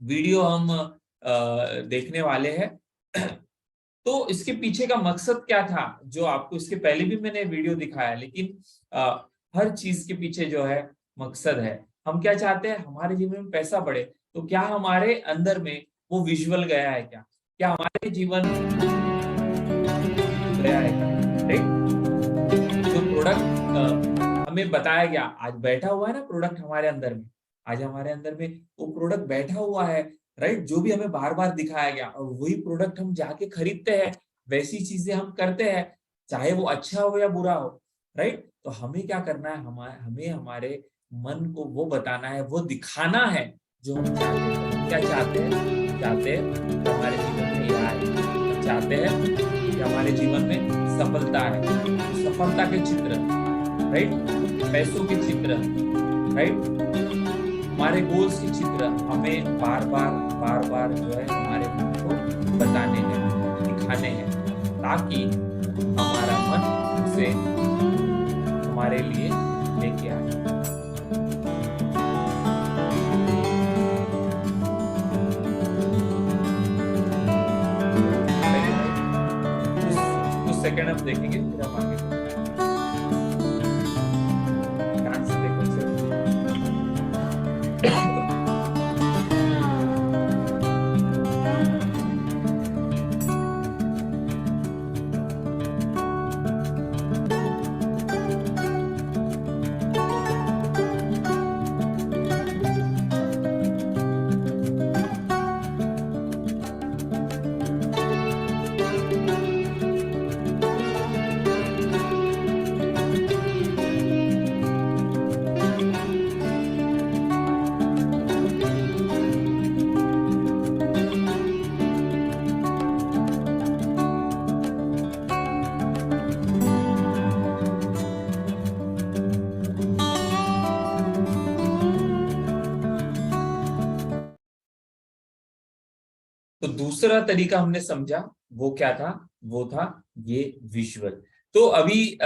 वीडियो हम देखने वाले हैं। तो इसके पीछे का मकसद क्या था, जो आपको इसके पहले भी मैंने वीडियो दिखाया, लेकिन हर चीज के पीछे जो है मकसद है। हम क्या चाहते हैं? हमारे जीवन में पैसा बढ़े। तो क्या हमारे अंदर में वो विजुअल गया है? क्या हमारे जीवन गया है? राइट? जो प्रोडक्ट हमें बताया गया, आज बैठा हुआ है ना प्रोडक्ट हमारे अंदर में, आज हमारे अंदर में वो प्रोडक्ट बैठा हुआ है, राइट? जो भी हमें बार बार दिखाया गया, और वही प्रोडक्ट हम जाके खरीदते हैं, वैसी चीजें हम करते हैं, चाहे वो अच्छा हो या बुरा हो, राइट? तो हमें क्या करना है? हमें हमारे मन को वो बताना है, वो दिखाना है जो हम चाहते हैं। क्या चाहते हैं? चाहते हैं कि हमारे जीवन में यह आए, हम चाहते हैं कि हमारे जीवन में सफलता है, सफलता के चित्र, राइट? पैसों के चित्र, राइट? हमारे गोल्स के चित्र हमें बार बार जो है हमारे मन को बताने हैं, दिखाने हैं, ताकि हमारा मन उसे हमारे लिए लेके आए। कुछ सेकंड हम देखेंगे, फिर हम आगे ध्यान से देखो। तो दूसरा तरीका हमने समझा, वो क्या था? वो था ये विजुअल। तो अभी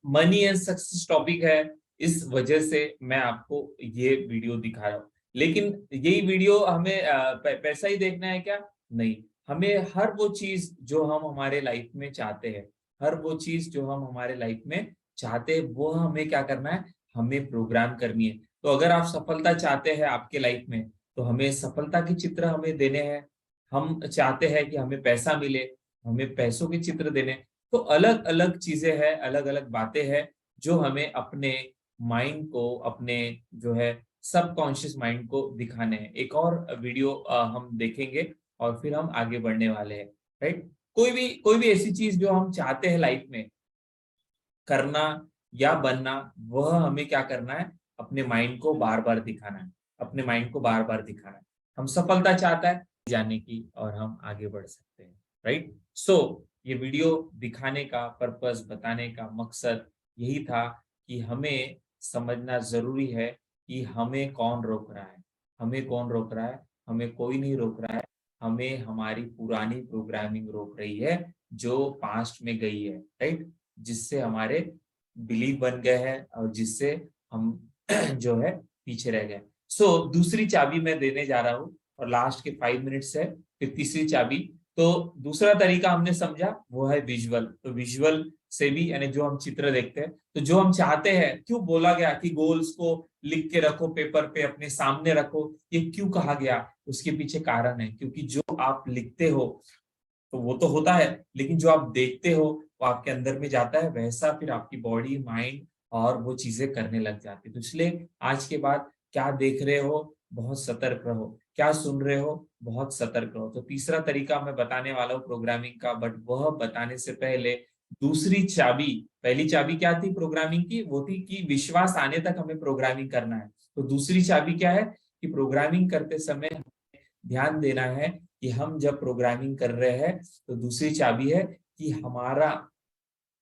मनी एंड सक्सेस टॉपिक है, इस वजह से मैं आपको ये वीडियो दिखा रहा हूँ। लेकिन यही वीडियो हमें पैसा ही देखना है क्या? नहीं, हमें हर वो चीज जो हम हमारे लाइफ में चाहते हैं, हर वो चीज जो हम हमारे लाइफ में चाहते हैं, वो हमें क्या करना है? हमें प्रोग्राम करनी है। तो अगर आप सफलता चाहते हैं आपके लाइफ में, तो हमें सफलता के चित्र हमें देने हैं। हम चाहते हैं कि हमें पैसा मिले, हमें पैसों के चित्र देने। तो अलग अलग चीजें हैं, अलग अलग बातें हैं, जो हमें अपने माइंड को, अपने जो है सबकॉन्शियस माइंड को दिखाने हैं। एक और वीडियो हम देखेंगे और फिर हम आगे बढ़ने वाले हैं, राइट। कोई भी ऐसी चीज जो हम चाहते हैं लाइफ में करना या बनना, वह हमें क्या करना है, अपने माइंड को बार बार दिखाना है, अपने माइंड को बार बार दिखाना है। हम सफलता चाहता है जाने की और हम आगे बढ़ सकते हैं, राइट। सो ये वीडियो दिखाने का पर्पस, बताने का मकसद यही था कि हमें समझना जरूरी है कि हमें कौन रोक रहा है, हमें कौन रोक रहा है। हमें कोई नहीं रोक रहा है, हमें हमारी पुरानी प्रोग्रामिंग रोक रही है जो पास्ट में गई है, राइट, जिससे हमारे बिलीव बन गए हैं और जिससे हम जो है पीछे रह गए। सो दूसरी चाबी मैं देने जा रहा हूँ और लास्ट के 5 मिनट्स है, फिर तीसरी चाबी। तो दूसरा तरीका हमने समझा वो है विजुअल। तो विजुअल से भी, यानी जो हम चित्र देखते हैं, तो जो हम चाहते हैं, क्यों बोला गया कि गोल्स को लिख के रखो, पेपर पे अपने सामने रखो, ये क्यों कहा गया, उसके पीछे कारण है। क्योंकि जो आप लिखते हो तो वो तो होता है, लेकिन जो आप देखते हो वो आपके अंदर में जाता है, वैसा फिर आपकी बॉडी, माइंड और वो चीजें करने लग जाती है। तो इसलिए आज के बाद क्या देख रहे हो, बहुत सतर्क रहो, क्या सुन रहे हो, बहुत सतर्क रहो। तो तीसरा तरीका मैं बताने वाला हूँ प्रोग्रामिंग का, बट वह बताने से पहले दूसरी चाबी, पहली चाबी क्या थी प्रोग्रामिंग की, वो थी कि विश्वास आने तक हमें प्रोग्रामिंग करना है। तो दूसरी चाबी क्या है कि प्रोग्रामिंग करते समय ध्यान देना है कि हम जब प्रोग्रामिंग कर रहे हैं, तो दूसरी चाबी है कि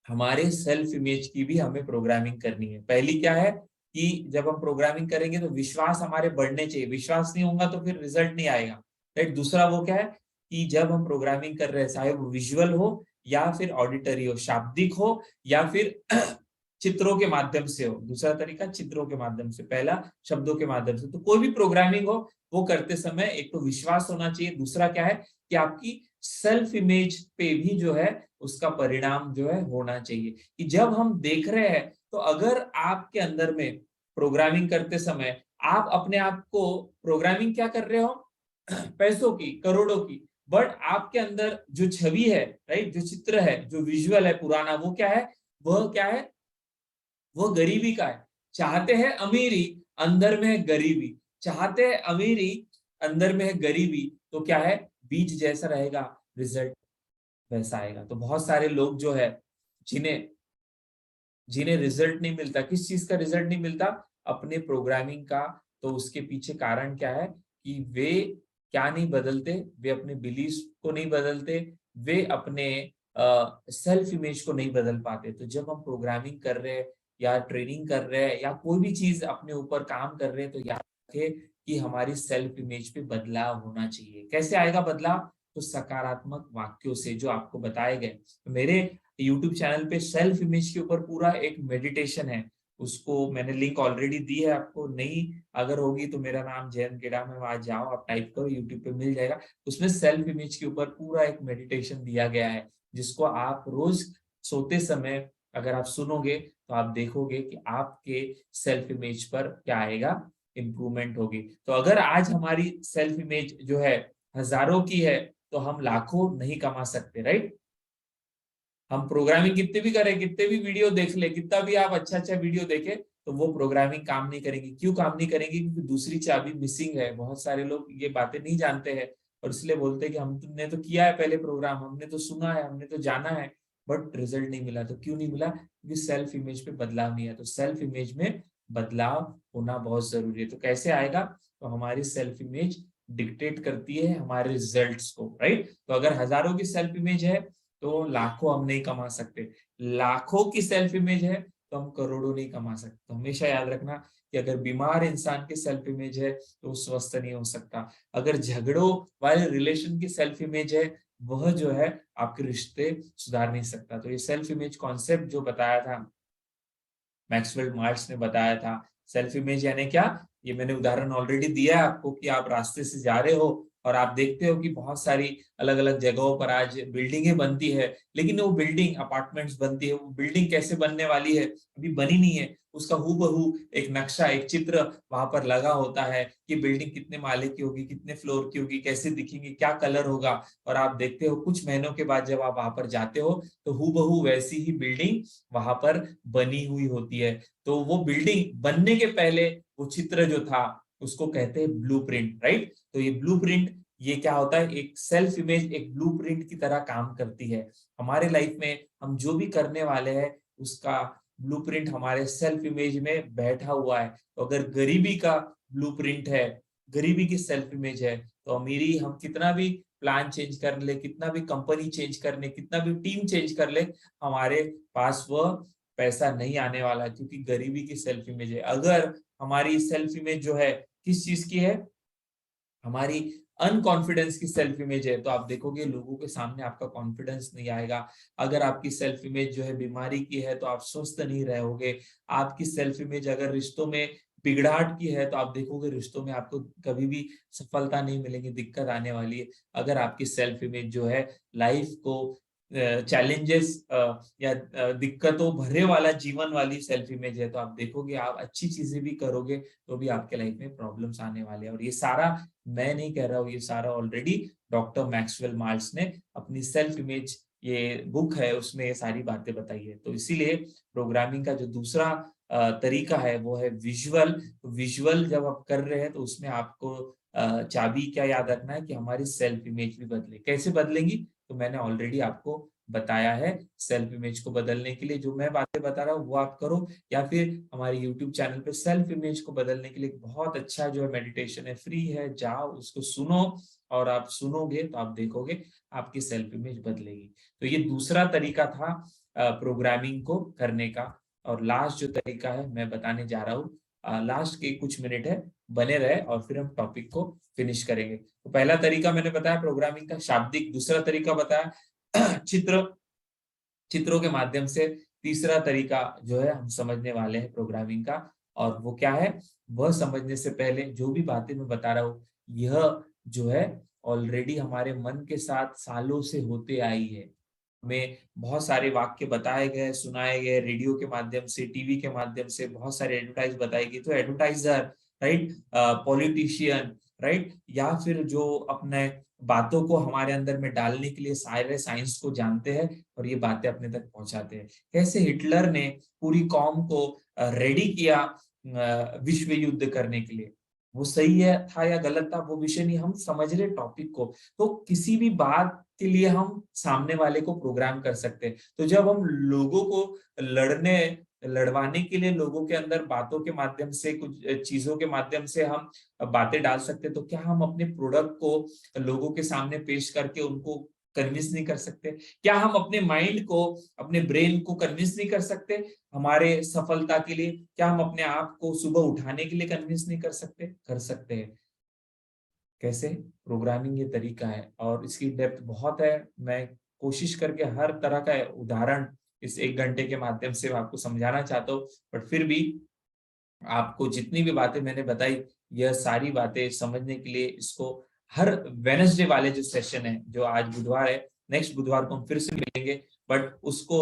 हमारे सेल्फ इमेज की भी हमें प्रोग्रामिंग करनी है। पहली क्या है कि जब हम प्रोग्रामिंग करेंगे तो विश्वास हमारे बढ़ने चाहिए, विश्वास नहीं होगा तो फिर रिजल्ट नहीं आएगा, राइट। दूसरा वो क्या है कि जब हम प्रोग्रामिंग कर रहे हैं, चाहे वो विजुअल हो या फिर ऑडिटरी हो, शाब्दिक हो या फिर चित्रों के माध्यम से हो। दूसरा तरीका चित्रों के माध्यम से, पहला शब्दों के माध्यम से। तो कोई भी प्रोग्रामिंग हो वो करते समय एक तो विश्वास होना चाहिए, दूसरा क्या है कि आपकी सेल्फ इमेज पे भी जो है उसका परिणाम जो है होना चाहिए। कि जब हम देख रहे हैं तो अगर आपके अंदर में प्रोग्रामिंग करते समय आप अपने आप को प्रोग्रामिंग क्या कर रहे हो, पैसों की, करोड़ों की, बट आपके अंदर जो छवि है, राइट, जो चित्र है, जो विजुअल है पुराना, वो क्या है, वह क्या है, वो गरीबी का है। चाहते हैं अमीरी, अंदर में है गरीबी, चाहते हैं अमीरी, अंदर में है गरीबी, तो क्या है, बीज जैसा रहेगा, रिजल्ट वैसा आएगा। तो बहुत सारे लोग जो है जिन्हें जिन्हें रिजल्ट नहीं मिलता, किस चीज का रिजल्ट नहीं मिलता, अपने प्रोग्रामिंग का, तो उसके पीछे कारण क्या है कि वे क्या नहीं बदलते, वे अपने बिलीफ को नहीं बदलते, वे अपने सेल्फ इमेज को नहीं बदल पाते। तो जब हम प्रोग्रामिंग कर रहे हैं या ट्रेनिंग कर रहे हैं या कोई भी चीज अपने ऊपर काम कर रहे हैं, तो याद रखें कि हमारी सेल्फ इमेज पे बदलाव होना चाहिए। कैसे आएगा बदलाव, तो सकारात्मक वाक्यों से जो आपको बताए गए। मेरे YouTube चैनल पे सेल्फ इमेज के ऊपर पूरा एक मेडिटेशन है, उसको मैंने लिंक ऑलरेडी दी है आपको, नहीं अगर होगी तो मेरा नाम जयंत गेडाम है, वहां जाओ, आप टाइप करो, YouTube पे मिल जाएगा। उसमें सेल्फ इमेज के ऊपर पूरा एक मेडिटेशन दिया गया है, जिसको आप रोज सोते समय अगर आप सुनोगे तो आप देखोगे कि आपके सेल्फ इमेज पर क्या आएगा, इंप्रूवमेंट होगी। तो अगर आज हमारी सेल्फ इमेज जो है हजारों की है, तो हम लाखों नहीं कमा सकते, राइट। हम प्रोग्रामिंग कितने भी करें, कितने भी वीडियो देख ले, कितना भी आप अच्छा वीडियो देखे, तो वो प्रोग्रामिंग काम नहीं करेंगी। क्यों काम नहीं करेंगी, क्योंकि दूसरी चाबी मिसिंग है। बहुत सारे लोग ये बातें नहीं जानते हैं और इसलिए बोलते हैं कि हमने तो किया है पहले प्रोग्राम, हमने तो सुना है, हमने तो जाना है, बट रिजल्ट नहीं मिला। तो क्यों नहीं मिला, क्योंकि सेल्फ इमेज पे बदलाव नहीं है। तो सेल्फ इमेज में बदलाव होना बहुत जरूरी है। तो कैसे आएगा, तो हमारी सेल्फ इमेज डिक्टेट करती है हमारे रिजल्ट्स को, राइट। तो अगर हजारों की सेल्फ इमेज है तो लाखों हम नहीं कमा सकते, लाखों की सेल्फ इमेज है तो हम करोड़ों नहीं कमा सकते। तो हमेशा याद रखना कि अगर बीमार इंसान की सेल्फ इमेज है तो वो स्वस्थ नहीं हो सकता। अगर झगड़ों वाले रिलेशन की सेल्फ इमेज है, वह जो है आपके रिश्ते सुधार नहीं सकता। तो ये सेल्फ इमेज कॉन्सेप्ट जो बताया था, मैक्सवेल मार्क्स ने बताया था, सेल्फ इमेज यानी क्या, ये मैंने उदाहरण ऑलरेडी दिया है आपको कि आप रास्ते से जा रहे हो और आप देखते हो कि बहुत सारी अलग अलग जगहों पर आज बिल्डिंगें बनती है, लेकिन वो बिल्डिंग अपार्टमेंट्स बनती है, वो बिल्डिंग कैसे बनने वाली है, अभी बनी नहीं है, उसका हूबहू एक नक्शा, एक चित्र वहां पर लगा होता है कि बिल्डिंग कितने माले की होगी, कितने फ्लोर की होगी, कैसे दिखेंगी, क्या कलर होगा। और आप देखते हो कुछ महीनों के बाद जब आप वहां पर जाते हो तो हूबहू वैसी ही बिल्डिंग वहां पर बनी हुई होती है। तो वो बिल्डिंग बनने के पहले वो चित्र जो था उसको कहते हैं ब्लूप्रिंट, राइट। तो ये ब्लूप्रिंट, ये क्या होता है, एक सेल्फ इमेज एक ब्लूप्रिंट की तरह काम करती है। हमारे लाइफ में हम जो भी करने वाले हैं उसका ब्लूप्रिंट हमारे सेल्फ इमेज में बैठा हुआ है। तो अगर गरीबी का ब्लूप्रिंट है, गरीबी की सेल्फ इमेज है, तो अमीरी हम कितना भी प्लान चेंज कर ले, कितना भी कंपनी चेंज कर ले, कितना भी टीम चेंज कर ले, हमारे पास वह पैसा नहीं आने वाला, क्योंकि गरीबी की सेल्फ इमेज है। अगर हमारी सेल्फ इमेज जो है किस चीज की है, हमारी अनकॉन्फिडेंस की सेल्फ इमेज है, तो आप देखोगे लोगों के सामने आपका कॉन्फिडेंस नहीं आएगा। अगर आपकी सेल्फ इमेज जो है बीमारी की है तो आप स्वस्थ नहीं रहोगे। आपकी सेल्फ इमेज अगर रिश्तों में बिगड़ाहट की है तो आप देखोगे रिश्तों में आपको कभी भी सफलता नहीं मिलेगी, दिक्कत आने वाली है। अगर आपकी सेल्फ इमेज जो है लाइफ को चैलेंजेस या दिक्कतों भरे वाला जीवन वाली सेल्फ इमेज है, तो आप देखोगे आप अच्छी चीजें भी करोगे तो भी आपके लाइफ में प्रॉब्लम्स आने वाले हैं। और ये सारा मैं नहीं कह रहा हूँ, ये सारा ऑलरेडी डॉक्टर मैक्सवेल माल्ट्ज ने अपनी सेल्फ इमेज ये बुक है उसमें ये सारी बातें बताई है। तो इसीलिए प्रोग्रामिंग का जो दूसरा तरीका है वो है विजुअल। विजुअल जब आप कर रहे हैं तो उसमें आपको चाबी क्या याद रखना है कि हमारी सेल्फ इमेज भी बदले। कैसे बदलेंगी, तो मैंने ऑलरेडी आपको बताया है। सेल्फ इमेज को बदलने के लिए जो मैं बातें बता रहा हूँ वो आप करो, या फिर हमारे यूट्यूब चैनल पे सेल्फ इमेज को बदलने के लिए बहुत अच्छा जो है मेडिटेशन है, फ्री है, जाओ उसको सुनो, और आप सुनोगे तो आप देखोगे आपकी सेल्फ इमेज बदलेगी। तो ये दूसरा तरीका था प्रोग्रामिंग को करने का। और लास्ट जो तरीका है मैं बताने जा रहा हूँ, लास्ट के कुछ मिनट है, बने रहे और फिर हम टॉपिक को फिनिश करेंगे। तो पहला तरीका मैंने बताया प्रोग्रामिंग का शाब्दिक, दूसरा तरीका बताया चित्रों के माध्यम से, तीसरा तरीका जो है हम समझने वाले हैं प्रोग्रामिंग का। और वो क्या है, वह समझने से पहले जो भी बातें मैं बता रहा हूँ यह जो है ऑलरेडी हमारे मन के साथ सालों से होते आई है। में बहुत सारे वाक्य बताए गए, सुनाए गए, रेडियो के माध्यम से, टीवी के माध्यम से बहुत सारे एडवर्टाइज बताई गई। तो एडवर्टाइजर, राइट, पॉलिटिशियन, राइट, या फिर जो अपने बातों को हमारे अंदर में डालने के लिए सारे साइंस को जानते हैं और ये बातें अपने तक पहुंचाते हैं। कैसे हिटलर ने पूरी कौम को रेडी किया विश्व युद्ध करने के लिए, वो सही है था या गलत था वो विषय नहीं, हम समझ रहे टॉपिक को। तो किसी भी बात के लिए हम सामने वाले को प्रोग्राम कर सकते हैं। तो जब हम लोगों को लड़वाने के लिए लोगों के अंदर बातों के माध्यम से, कुछ चीजों के माध्यम से हम बातें डाल सकते हैं, तो क्या हम अपने प्रोडक्ट को लोगों के सामने पेश करके उनको कन्विंस नहीं कर सकते? क्या हम अपने माइंड को, अपने ब्रेन को कन्विंस नहीं कर सकते हमारे सफलता के लिए? क्या हम अपने आप को सुबह उठाने के लिए कन्विंस नहीं कर सकते? कर सकते हैं। कैसे? प्रोग्रामिंग ये तरीका है और इसकी डेप्थ बहुत है। मैं कोशिश करके हर तरह का उदाहरण इस 1 घंटे के माध्यम से आपको समझाना चाहता हूँ, बट फिर भी आपको जितनी भी बातें मैंने बताई, यह सारी बातें समझने के लिए इसको हर वेडनेसडे वाले जो सेशन है, जो आज बुधवार है, नेक्स्ट बुधवार को हम फिर से मिलेंगे, बट उसको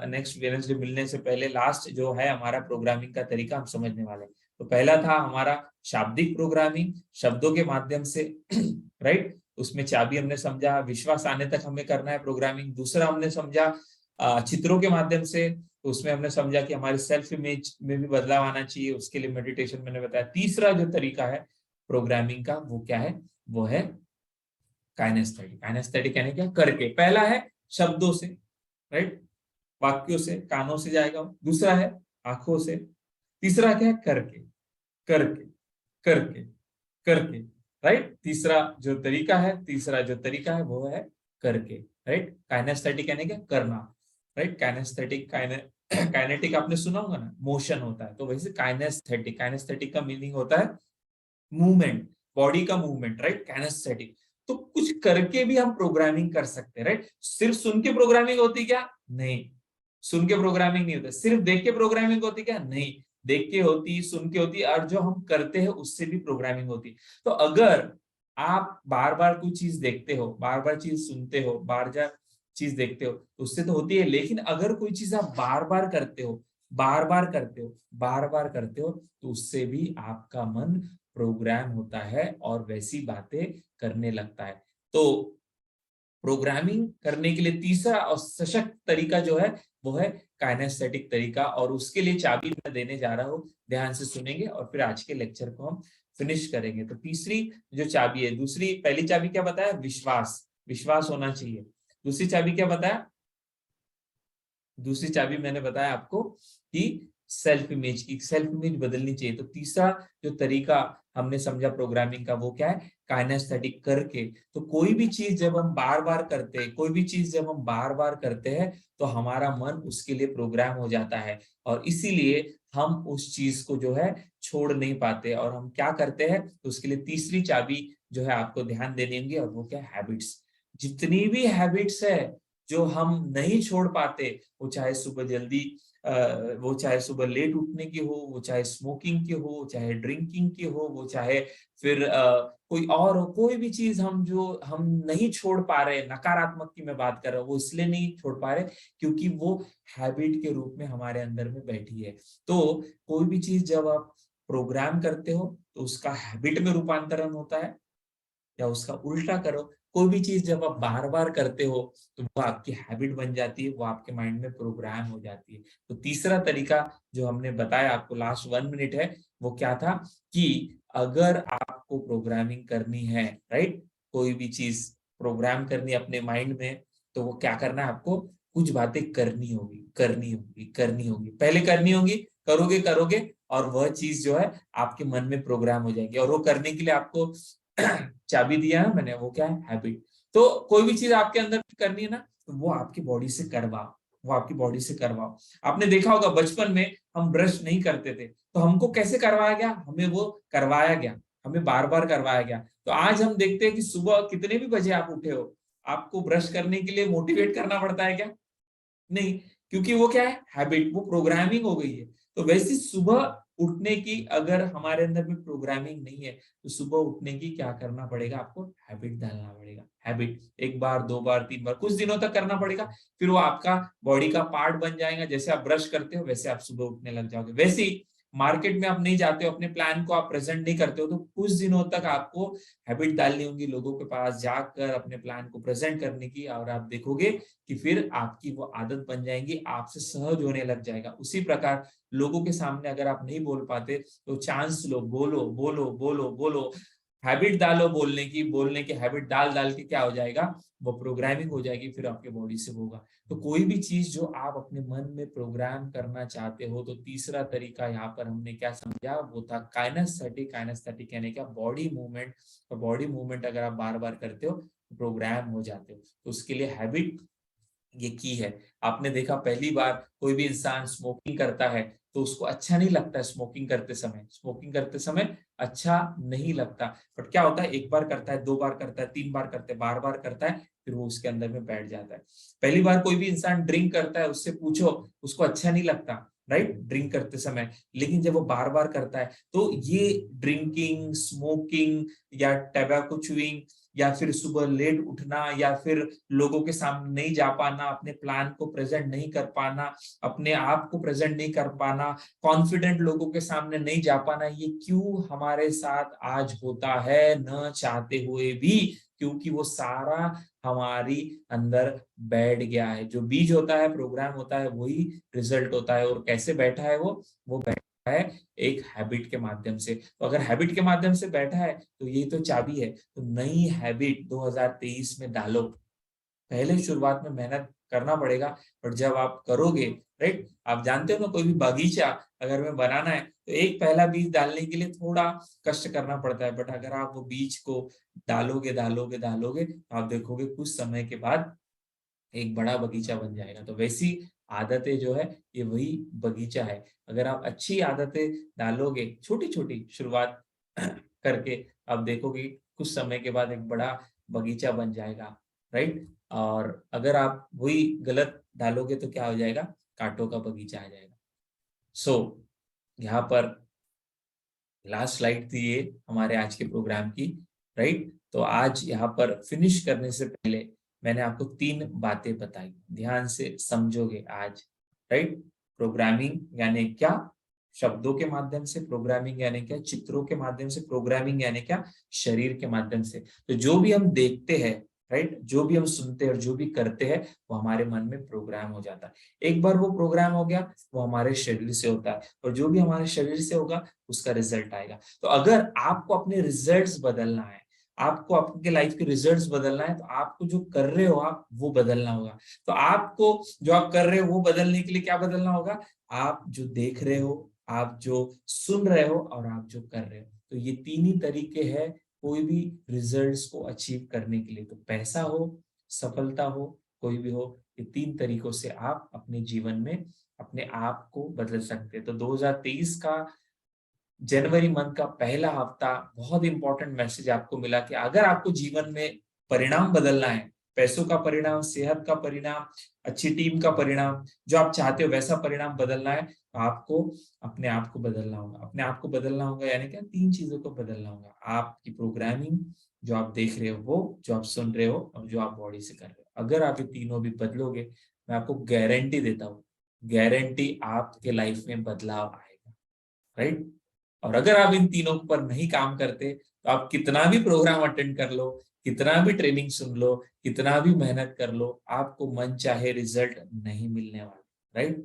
नेक्स्ट वेडनेसडे मिलने से पहले लास्ट जो है हमारा प्रोग्रामिंग का तरीका हम समझने वाले हैं। तो पहला था हमारा शाब्दिक प्रोग्रामिंग, शब्दों के माध्यम से, राइट, उसमें चाबी हमने समझा, विश्वास आने तक हमें करना है प्रोग्रामिंग। दूसरा हमने समझा चित्रों के माध्यम से, तो उसमें हमने समझा कि हमारी सेल्फ इमेज में भी बदलाव आना चाहिए, उसके लिए मेडिटेशन मैंने बताया। तीसरा जो तरीका है प्रोग्रामिंग का वो क्या है, वो है काइनेस्थेटिक। काइनेस्थेटिक यानी क्या? करके। पहला है शब्दों से, राइट, वाक्यों से, कानों से जाएगा। दूसरा है आंखों से। तीसरा क्या है? करके, करके, करके, करके, राइट। तीसरा जो तरीका है वो है करके, राइट। काइनेस्थेटिक यानी क्या? करना, राइट। काइनेस्थेटिक, काइनेटिक आपने सुना होगा ना, मोशन होता है, तो वैसे काइनेस्थेटिक, काइनेस्थेटिक का मीनिंग होता है मूवमेंट, बॉडी का मूवमेंट, राइट, काइनेस्थेटिक। तो कुछ करके भी हम प्रोग्रामिंग कर सकते हैं, राइट। सिर्फ सुन के प्रोग्रामिंग होती क्या? नहीं, सुन के प्रोग्रामिंग नहीं होती। सिर्फ देख के प्रोग्रामिंग होती क्या? नहीं, देख के होती, सुन के होती, और जो हम करते हैं उससे भी प्रोग्रामिंग होती। तो अगर आप बार बार कोई चीज देखते हो, बार बार चीज सुनते हो, बार बार चीज देखते हो, तो उससे तो होती है। लेकिन अगर कोई चीज आप बार बार करते हो, बार बार करते हो, बार बार करते हो, तो उससे भी आपका मन प्रोग्राम होता है और वैसी बातें करने लगता है। तो प्रोग्रामिंग करने के लिए तीसरा और सशक्त तरीका जो है वो है काइनेस्थेटिक तरीका, और उसके लिए चाबी मैं देने जा रहा हूँ। ध्यान से सुनेंगे और फिर आज के लेक्चर को हम फिनिश करेंगे। तो तीसरी जो चाबी है, दूसरी, पहली चाबी क्या बताया? विश्वास, विश्वास होना चाहिए। दूसरी चाबी क्या बताया? दूसरी चाबी मैंने बताया आपको कि सेल्फ इमेज की, सेल्फ इमेज बदलनी चाहिए। तो तीसरा जो तरीका हमने समझा प्रोग्रामिंग का वो क्या है? काइनेस्थेटिक करके। तो कोई भी चीज जब हम बार बार करते हैं, कोई भी चीज जब हम बार बार करते हैं तो हमारा मन उसके लिए प्रोग्राम हो जाता है, और इसीलिए हम उस चीज को जो है छोड़ नहीं पाते। और हम क्या करते हैं? तो उसके लिए तीसरी चाबी जो है आपको ध्यान देनी होगी, और वो क्या? हैबिट्स। जितनी भी हैबिट्स है जो हम नहीं छोड़ पाते, वो चाहे सुबह जल्दी वो चाहे सुबह लेट उठने की हो, वो चाहे स्मोकिंग की हो, चाहे ड्रिंकिंग की हो, वो चाहे फिर कोई और हो, कोई भी चीज हम नहीं छोड़ पा रहे, नकारात्मक की मैं बात कर रहा हूँ, वो इसलिए नहीं छोड़ पा रहे क्योंकि वो हैबिट के रूप में हमारे अंदर में बैठी है। तो कोई भी चीज जब आप प्रोग्राम करते हो तो उसका हैबिट में रूपांतरण होता है, या उसका उल्टा करो, कोई भी चीज जब आप बार बार करते हो तो वो आपकी हैबिट बन जाती है, वो आपके माइंड में प्रोग्राम हो जाती है। तो तीसरा तरीका जो हमने बताया आपको लास्ट 1 मिनट है, वो क्या था कि अगर आपको प्रोग्रामिंग करनी है, राइट, कोई भी चीज प्रोग्राम करनी है अपने माइंड में, तो वो क्या करना है? आपको कुछ बातें करनी होगी, करनी होगी, करनी होगी, पहले करनी होगी, करोगे करोगे और वह चीज जो है आपके मन में प्रोग्राम हो जाएगी। और वो करने के लिए आपको चाबी दिया है मैंने, वो क्या है? हैबिट। तो कोई भी चीज आपके अंदर करनी है ना, तो वो आपकी बॉडी से करवाओ, वो आपकी बॉडी से करवाओ। आपने देखा होगा बचपन में हम ब्रश नहीं करते थे, तो हमको कैसे करवाया गया? हमें वो करवाया गया, हमें बार बार करवाया गया। तो आज हम देखते हैं कि सुबह कितने भी बजे आप उठे हो, आपको ब्रश करने के लिए मोटिवेट करना पड़ता है क्या? नहीं, क्योंकि वो क्या है? हैबिट, वो प्रोग्रामिंग हो गई है। तो वैसे सुबह उठने की अगर हमारे अंदर में प्रोग्रामिंग नहीं है, तो सुबह उठने की क्या करना पड़ेगा? आपको हैबिट डालना पड़ेगा। हैबिट 1 बार 2 बार 3 बार कुछ दिनों तक करना पड़ेगा, फिर वो आपका बॉडी का पार्ट बन जाएगा। जैसे आप ब्रश करते हो वैसे आप सुबह उठने लग जाओगे। वैसे ही मार्केट में आप नहीं जाते हो, अपने प्लान को आप प्रेजेंट नहीं करते हो, तो कुछ दिनों तक आपको हैबिट डालनी होगी लोगों के पास जाकर अपने प्लान को प्रेजेंट करने की, और आप देखोगे कि फिर आपकी वो आदत बन जाएगी, आपसे सहज होने लग जाएगा। उसी प्रकार लोगों के सामने अगर आप नहीं बोल पाते तो चांस लो, बोलो बोलो बोलो बोलो, हैबिट डालो बोलने की हैबिट डाल डाल के क्या हो जाएगा? वो प्रोग्रामिंग हो जाएगी, फिर आपके बॉडी से होगा। तो कोई भी चीज जो आप अपने मन में प्रोग्राम करना चाहते हो, तो तीसरा तरीका यहाँ पर हमने क्या समझा? वो था काइनेस्थेटिक। काइनेस्थेटिक यानी क्या? Body movement. और बॉडी मूवमेंट अगर आप बार बार करते हो प्रोग्राम हो जाते हो। तो उसके लिए हैबिट ये की है। आपने देखा पहली बार कोई भी इंसान स्मोकिंग करता है तो उसको अच्छा नहीं लगता है, स्मोकिंग करते समय अच्छा नहीं लगता। बट क्या होता है? 1 बार करता है, 2 बार करता है, 3 बार करता है, बार बार करता है, फिर वो उसके अंदर में बैठ जाता है। पहली बार कोई भी इंसान ड्रिंक करता है, उससे पूछो, उसको अच्छा नहीं लगता, राइट, ड्रिंक करते समय। लेकिन जब वो बार बार करता है तो ये ड्रिंकिंग, स्मोकिंग या टैबाको च्यूइंग, या फिर सुबह लेट उठना, या फिर लोगों के सामने नहीं जा पाना, अपने प्लान को प्रेजेंट नहीं कर पाना, अपने आप को प्रेजेंट नहीं कर पाना, कॉन्फिडेंट लोगों के सामने नहीं जा पाना, ये क्यों हमारे साथ आज होता है न चाहते हुए भी? क्योंकि वो सारा हमारी अंदर बैठ गया है। जो बीज होता है, प्रोग्राम होता है, वही रिजल्ट होता है। और कैसे बैठा है वो बैठा है एक हैबिट के माध्यम से। तो अगर हैबिट के माध्यम से बैठा है तो ये तो चाबी है। तो नई हैबिट 2023 में डालो। पहले शुरुआत में मेहनत करना पड़ेगा, पर जब आप करोगे, राइट, आप जानते हो ना, कोई भी बगीचा अगर में बनाना है तो एक पहला बीज डालने के लिए थोड़ा कष्ट करना पड़ता है, बट अगर आप वो बीज को डालोगे डालोगे डालोगे तो आप देखोगे कुछ समय के बाद एक बड़ा बगीचा बन जाएगा। तो वैसी आदतें जो है ये वही बगीचा है। अगर आप अच्छी आदतें डालोगे, छोटी छोटी शुरुआत करके, आप देखोगे कुछ समय के बाद एक बड़ा बगीचा बन जाएगा, राइट। और अगर आप वही गलत डालोगे तो क्या हो जाएगा? कांटों का बगीचा आ जाएगा। सो यहाँ पर लास्ट स्लाइड थी ये हमारे आज के प्रोग्राम की, राइट। तो आज यहाँ पर फिनिश करने से पहले मैंने आपको 3 बातें बताई, ध्यान से समझोगे आज, राइट। प्रोग्रामिंग यानी क्या? शब्दों के माध्यम से। प्रोग्रामिंग यानी क्या? चित्रों के माध्यम से। प्रोग्रामिंग यानी क्या? शरीर के माध्यम से। तो जो भी हम देखते हैं, राइट। जो भी हम सुनते हैं और जो भी करते हैं वो हमारे मन में प्रोग्राम हो जाता है। एक बार वो प्रोग्राम हो गया वो हमारे शरीर से होता है, और जो भी हमारे शरीर से होगा उसका रिजल्ट आएगा। तो अगर आपको अपने रिजल्ट्स बदलना है, आपको आपके लाइफ के रिजल्ट्स बदलना है, तो आपको जो कर रहे हो आप वो बदलना होगा। तो आपको जो आप कर रहे हो वो बदलने के लिए क्या बदलना होगा? आप जो देख रहे हो, आप जो सुन रहे हो, और आप जो कर रहे हो। तो ये तीन ही तरीके हैं कोई भी रिजल्ट्स को अचीव करने के लिए। तो पैसा हो, सफलता हो, कोई भी हो, ये तीन तरीकों से आप अपने जीवन में अपने आप को बदल सकते हैं। तो 2023 का जनवरी मंथ का पहला हफ्ता बहुत इंपॉर्टेंट मैसेज आपको मिला कि अगर आपको जीवन में परिणाम बदलना है, पैसों का परिणाम, सेहत का परिणाम, अच्छी टीम का परिणाम, जो आप चाहते हो वैसा परिणाम बदलना है, तो आपको अपने आप को बदलना होगा। अपने आप को बदलना होगा यानी क्या? तीन चीजों को बदलना होगा। आपकी प्रोग्रामिंग, जो आप देख रहे हो वो, जो आप सुन रहे हो, और जो आप बॉडी से कर रहे हो। अगर आप ये तीनों भी बदलोगे, मैं आपको गारंटी देता हूँ, गारंटी आपके लाइफ में बदलाव आएगा, राइट। और अगर आप इन तीनों पर नहीं काम करते, तो आप कितना भी प्रोग्राम अटेंड कर लो, कितना भी ट्रेनिंग सुन लो, कितना भी मेहनत कर लो, आपको मन चाहे रिजल्ट नहीं मिलने वाला, राइट।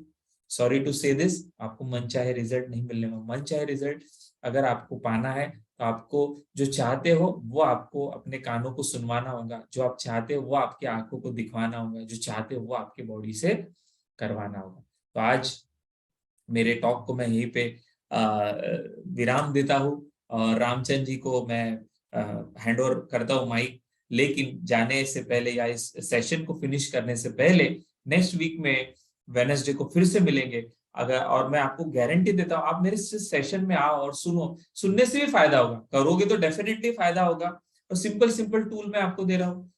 सॉरी टू से दिस, आपको मन चाहे रिजल्ट नहीं मिलने वाला। मन चाहे रिजल्ट अगर आपको पाना है, तो आपको जो चाहते हो वो आपको अपने कानों को सुनवाना होगा, जो आप चाहते हो वो आपकी आंखों को दिखवाना होगा, जो चाहते हो वो आपके बॉडी से करवाना होगा। तो आज मेरे टॉक को मैं यहीं पे विराम देता हूँ, और रामचंद्र जी को मैं हैंड ओवर करता हूँ माइक। लेकिन जाने से पहले या इस सेशन को फिनिश करने से पहले, नेक्स्ट वीक में वेडनेसडे को फिर से मिलेंगे। अगर, और मैं आपको गारंटी देता हूँ, आप मेरे सेशन में आओ और सुनो, सुनने से भी फायदा होगा, करोगे तो डेफिनेटली फायदा होगा। और सिंपल सिंपल टूल मैं आपको दे रहा हूँ।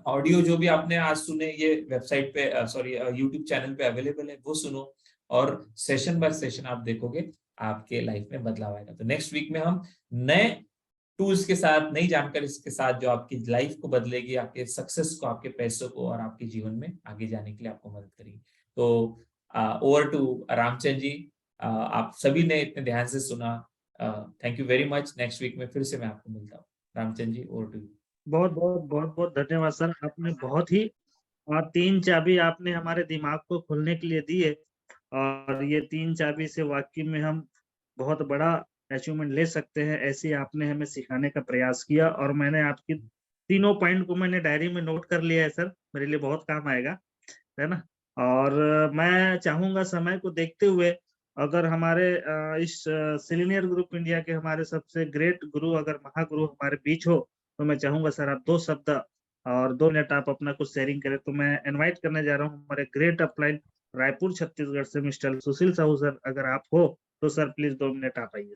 ऑडियो जो भी आपने आज सुने ये वेबसाइट पे, सॉरी यूट्यूब चैनल पे अवेलेबल है, वो सुनो, और सेशन बाय सेशन आप देखोगे आपके लाइफ में बदलाव आएगा। तो नेक्स्ट वीक में हम नए टूल्स के साथ, नई जानकारी के साथ, जो आपकी लाइफ को बदलेगी, आपके सक्सेस को, आपके पैसों को, और आपके जीवन में आगे जाने के लिए आपको मदद करेगी। तो ओवर टू रामचंद्र जी, आप सभी ने इतने ध्यान से सुना, thank you very much. Next week में फिर से मैं आपको मिलता हूँ। Ramchandra ji, over to you. बहुत बहुत बहुत बहुत धन्यवाद सर। आपने बहुत ही तीन चाबी आपने हमारे दिमाग को खोलने के लिए दी है, और ये तीन चाबी से वाकई में हम बहुत बड़ा अचीवमेंट ले सकते हैं, ऐसे आपने हमें सिखाने का प्रयास किया। और मैंने आपकी तीनों पॉइंट को मैंने डायरी में नोट कर लिया है सर, मेरे लिए बहुत काम आएगा, है ना। और मैं चाहूंगा समय को देखते हुए, अगर हमारे इस सिलीनियर ग्रुप इंडिया के हमारे सबसे ग्रेट गुरु, अगर महागुरु हमारे बीच हो, तो मैं चाहूंगा सर आप दो शब्द और 2 मिनट आप अपना कुछ शेयरिंग करें। तो मैं इनवाइट करने जा रहा हूँ हमारे ग्रेट अपलाइन रायपुर छत्तीसगढ़ से मिस्टर सुशील साहू सर, अगर आप हो तो सर प्लीज 2 मिनट आप आइए।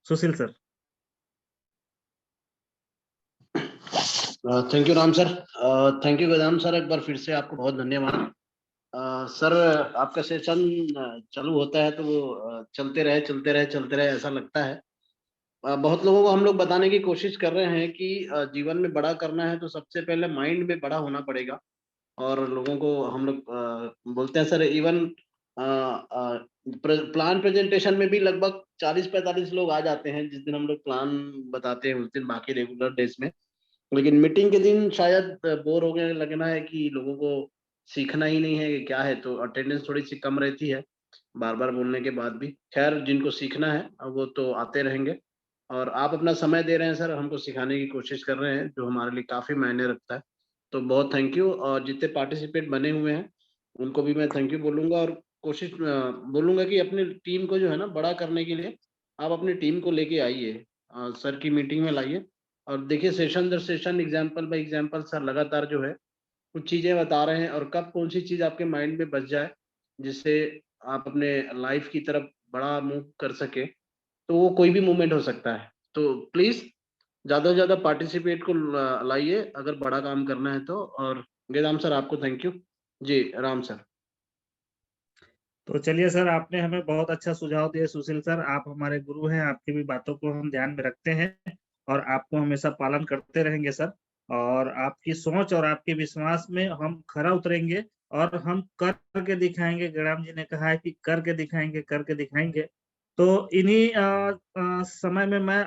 Sushil sir. Thank you Ram sir, thank you Vedant sir, एक बार फिर से आपको बहुत धन्यवाद। सर आपका सेशन चालू होता है तो वो चलते रहे ऐसा लगता है। बहुत लोगों को हम लोग बताने की कोशिश कर रहे हैं कि जीवन में बड़ा करना है तो सबसे पहले माइंड में बड़ा होना पड़ेगा। और लोगों को हम लोग बोलते हैं सर, इवन प्लान प्रेजेंटेशन में भी लगभग 40-45 लोग आ जाते हैं जिस दिन हम लोग प्लान बताते हैं, उस दिन बाकी रेगुलर डेज में। लेकिन मीटिंग के दिन शायद बोर हो गए, लगना है कि लोगों को सीखना ही नहीं है कि क्या है, तो अटेंडेंस थोड़ी सी कम रहती है बार बार बोलने के बाद भी। खैर, जिनको सीखना है वो तो आते रहेंगे, और आप अपना समय दे रहे हैं सर, हमको सिखाने की कोशिश कर रहे हैं, जो हमारे लिए काफ़ी मायने रखता है। तो बहुत थैंक यू। और जितने पार्टिसिपेट बने हुए हैं उनको भी मैं थैंक यू बोलूँगा, और कोशिश बोलूँगा कि अपनी टीम को जो है ना बड़ा करने के लिए आप अपनी टीम को लेके आइए, सर की मीटिंग में लाइए। और देखिए, सेशन दर session, example by example sir लगातार जो है कुछ चीज़ें बता रहे हैं, और कब कौन सी चीज़ आपके माइंड में बच जाए जिससे आप अपने लाइफ की तरफ बड़ा मूव कर सके, तो वो कोई भी मूवमेंट हो सकता है। तो प्लीज़ ज़्यादा से ज़्यादा पार्टिसिपेट को लाइए अगर बड़ा काम करना है तो। और वेदांत सर आपको थैंक यू जी। राम सर। तो चलिए सर, आपने हमें बहुत अच्छा सुझाव दिया सुशील सर, आप हमारे गुरु हैं, आपकी भी बातों को हम ध्यान में रखते हैं और आपको हमेशा पालन करते रहेंगे सर। और आपकी सोच और आपके विश्वास में हम खरा उतरेंगे, और हम करके दिखाएंगे। गणाम जी ने कहा है कि करके दिखाएंगे, करके दिखाएंगे। तो इन्हीं समय में मैं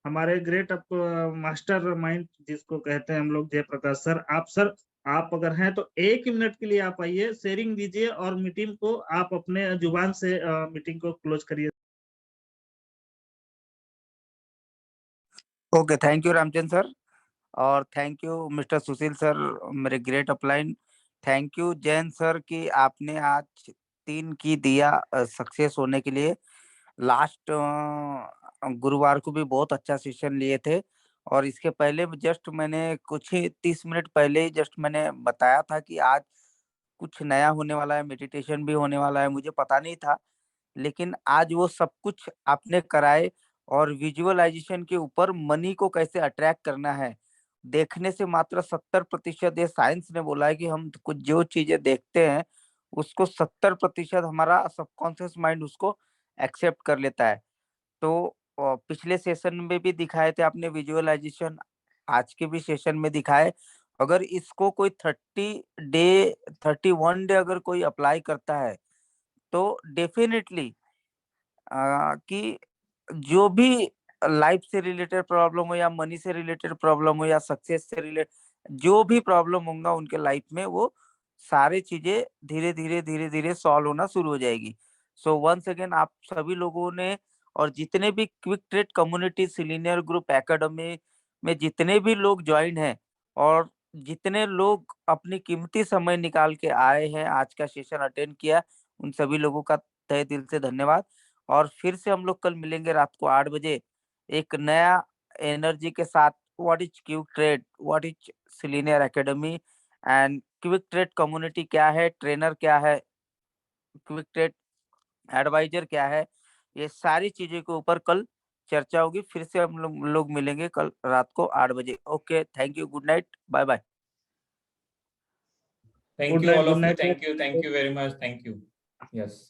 हमारे ग्रेट अप मास्टर माइंड जिसको कहते हैं हम लोग, जयप्रकाश सर। आप अगर हैं तो 1 मिनट के लिए आप आइए, शेयरिंग दीजिए और मीटिंग को आप अपने जुबान से मीटिंग को क्लोज करिए। Okay, thank you Ramchandra sir, और thank you mister Sushil sir, मेरे great upline. Thank you Jain sir कि आपने आज 3 की दिया सक्सेस होने के लिए। लास्ट गुरुवार को भी बहुत अच्छा सेशन लिए थे, और इसके पहले जस्ट मैंने कुछ ही 30 मिनट पहले ही जस्ट मैंने बताया था कि आज कुछ नया होने वाला है, मेडिटेशन भी होने वाला है। मुझे पता नहीं था, लेकिन आज वो सब कुछ आपने कराए, और विजुअलाइजेशन के ऊपर मनी को कैसे अट्रैक्ट करना है। देखने से मात्र 70%, ये साइंस ने बोला है कि हम कुछ जो चीजें देखते हैं उसको 70% हमारा सबकॉन्शियस माइंड उसको एक्सेप्ट कर लेता है। तो पिछले सेशन में भी दिखाए थे आपने विजुअलाइजेशन, आज के भी सेशन में दिखाए। अगर इसको कोई 31 डे अगर कोई अप्लाई करता है तो डेफिनेटली कि जो भी लाइफ से रिलेटेड प्रॉब्लम हो, या मनी से रिलेटेड प्रॉब्लम हो, या सक्सेस से रिलेटेड जो भी प्रॉब्लम होगा उनके लाइफ में, वो सारी चीजें धीरे धीरे धीरे धीरे सॉल्व होना शुरू हो जाएगी। सो वंस अगेन आप सभी लोगों ने, और जितने भी क्विक ट्रेड कम्युनिटी सिलीनियर ग्रुप एकेडमी में जितने भी लोग ज्वाइन हैं, और जितने लोग अपनी कीमती समय निकाल के आए हैं, आज का सेशन अटेंड किया, उन सभी लोगों का तहे दिल से धन्यवाद। और फिर से हम लोग कल मिलेंगे रात को 8 बजे एक नया एनर्जी के साथ। What is Quick Trade, what is सिलीनियर academy, and Quick Trade community क्या है, ट्रेनर क्या है, क्विक ट्रेड एडवाइजर क्या है, ये सारी चीजों के ऊपर कल चर्चा होगी। फिर से हम लोग मिलेंगे कल रात को 8 बजे। Okay, thank you, good night, bye bye. Thank good you night, all good of you. Night. Thank you very much. Thank you. Yes.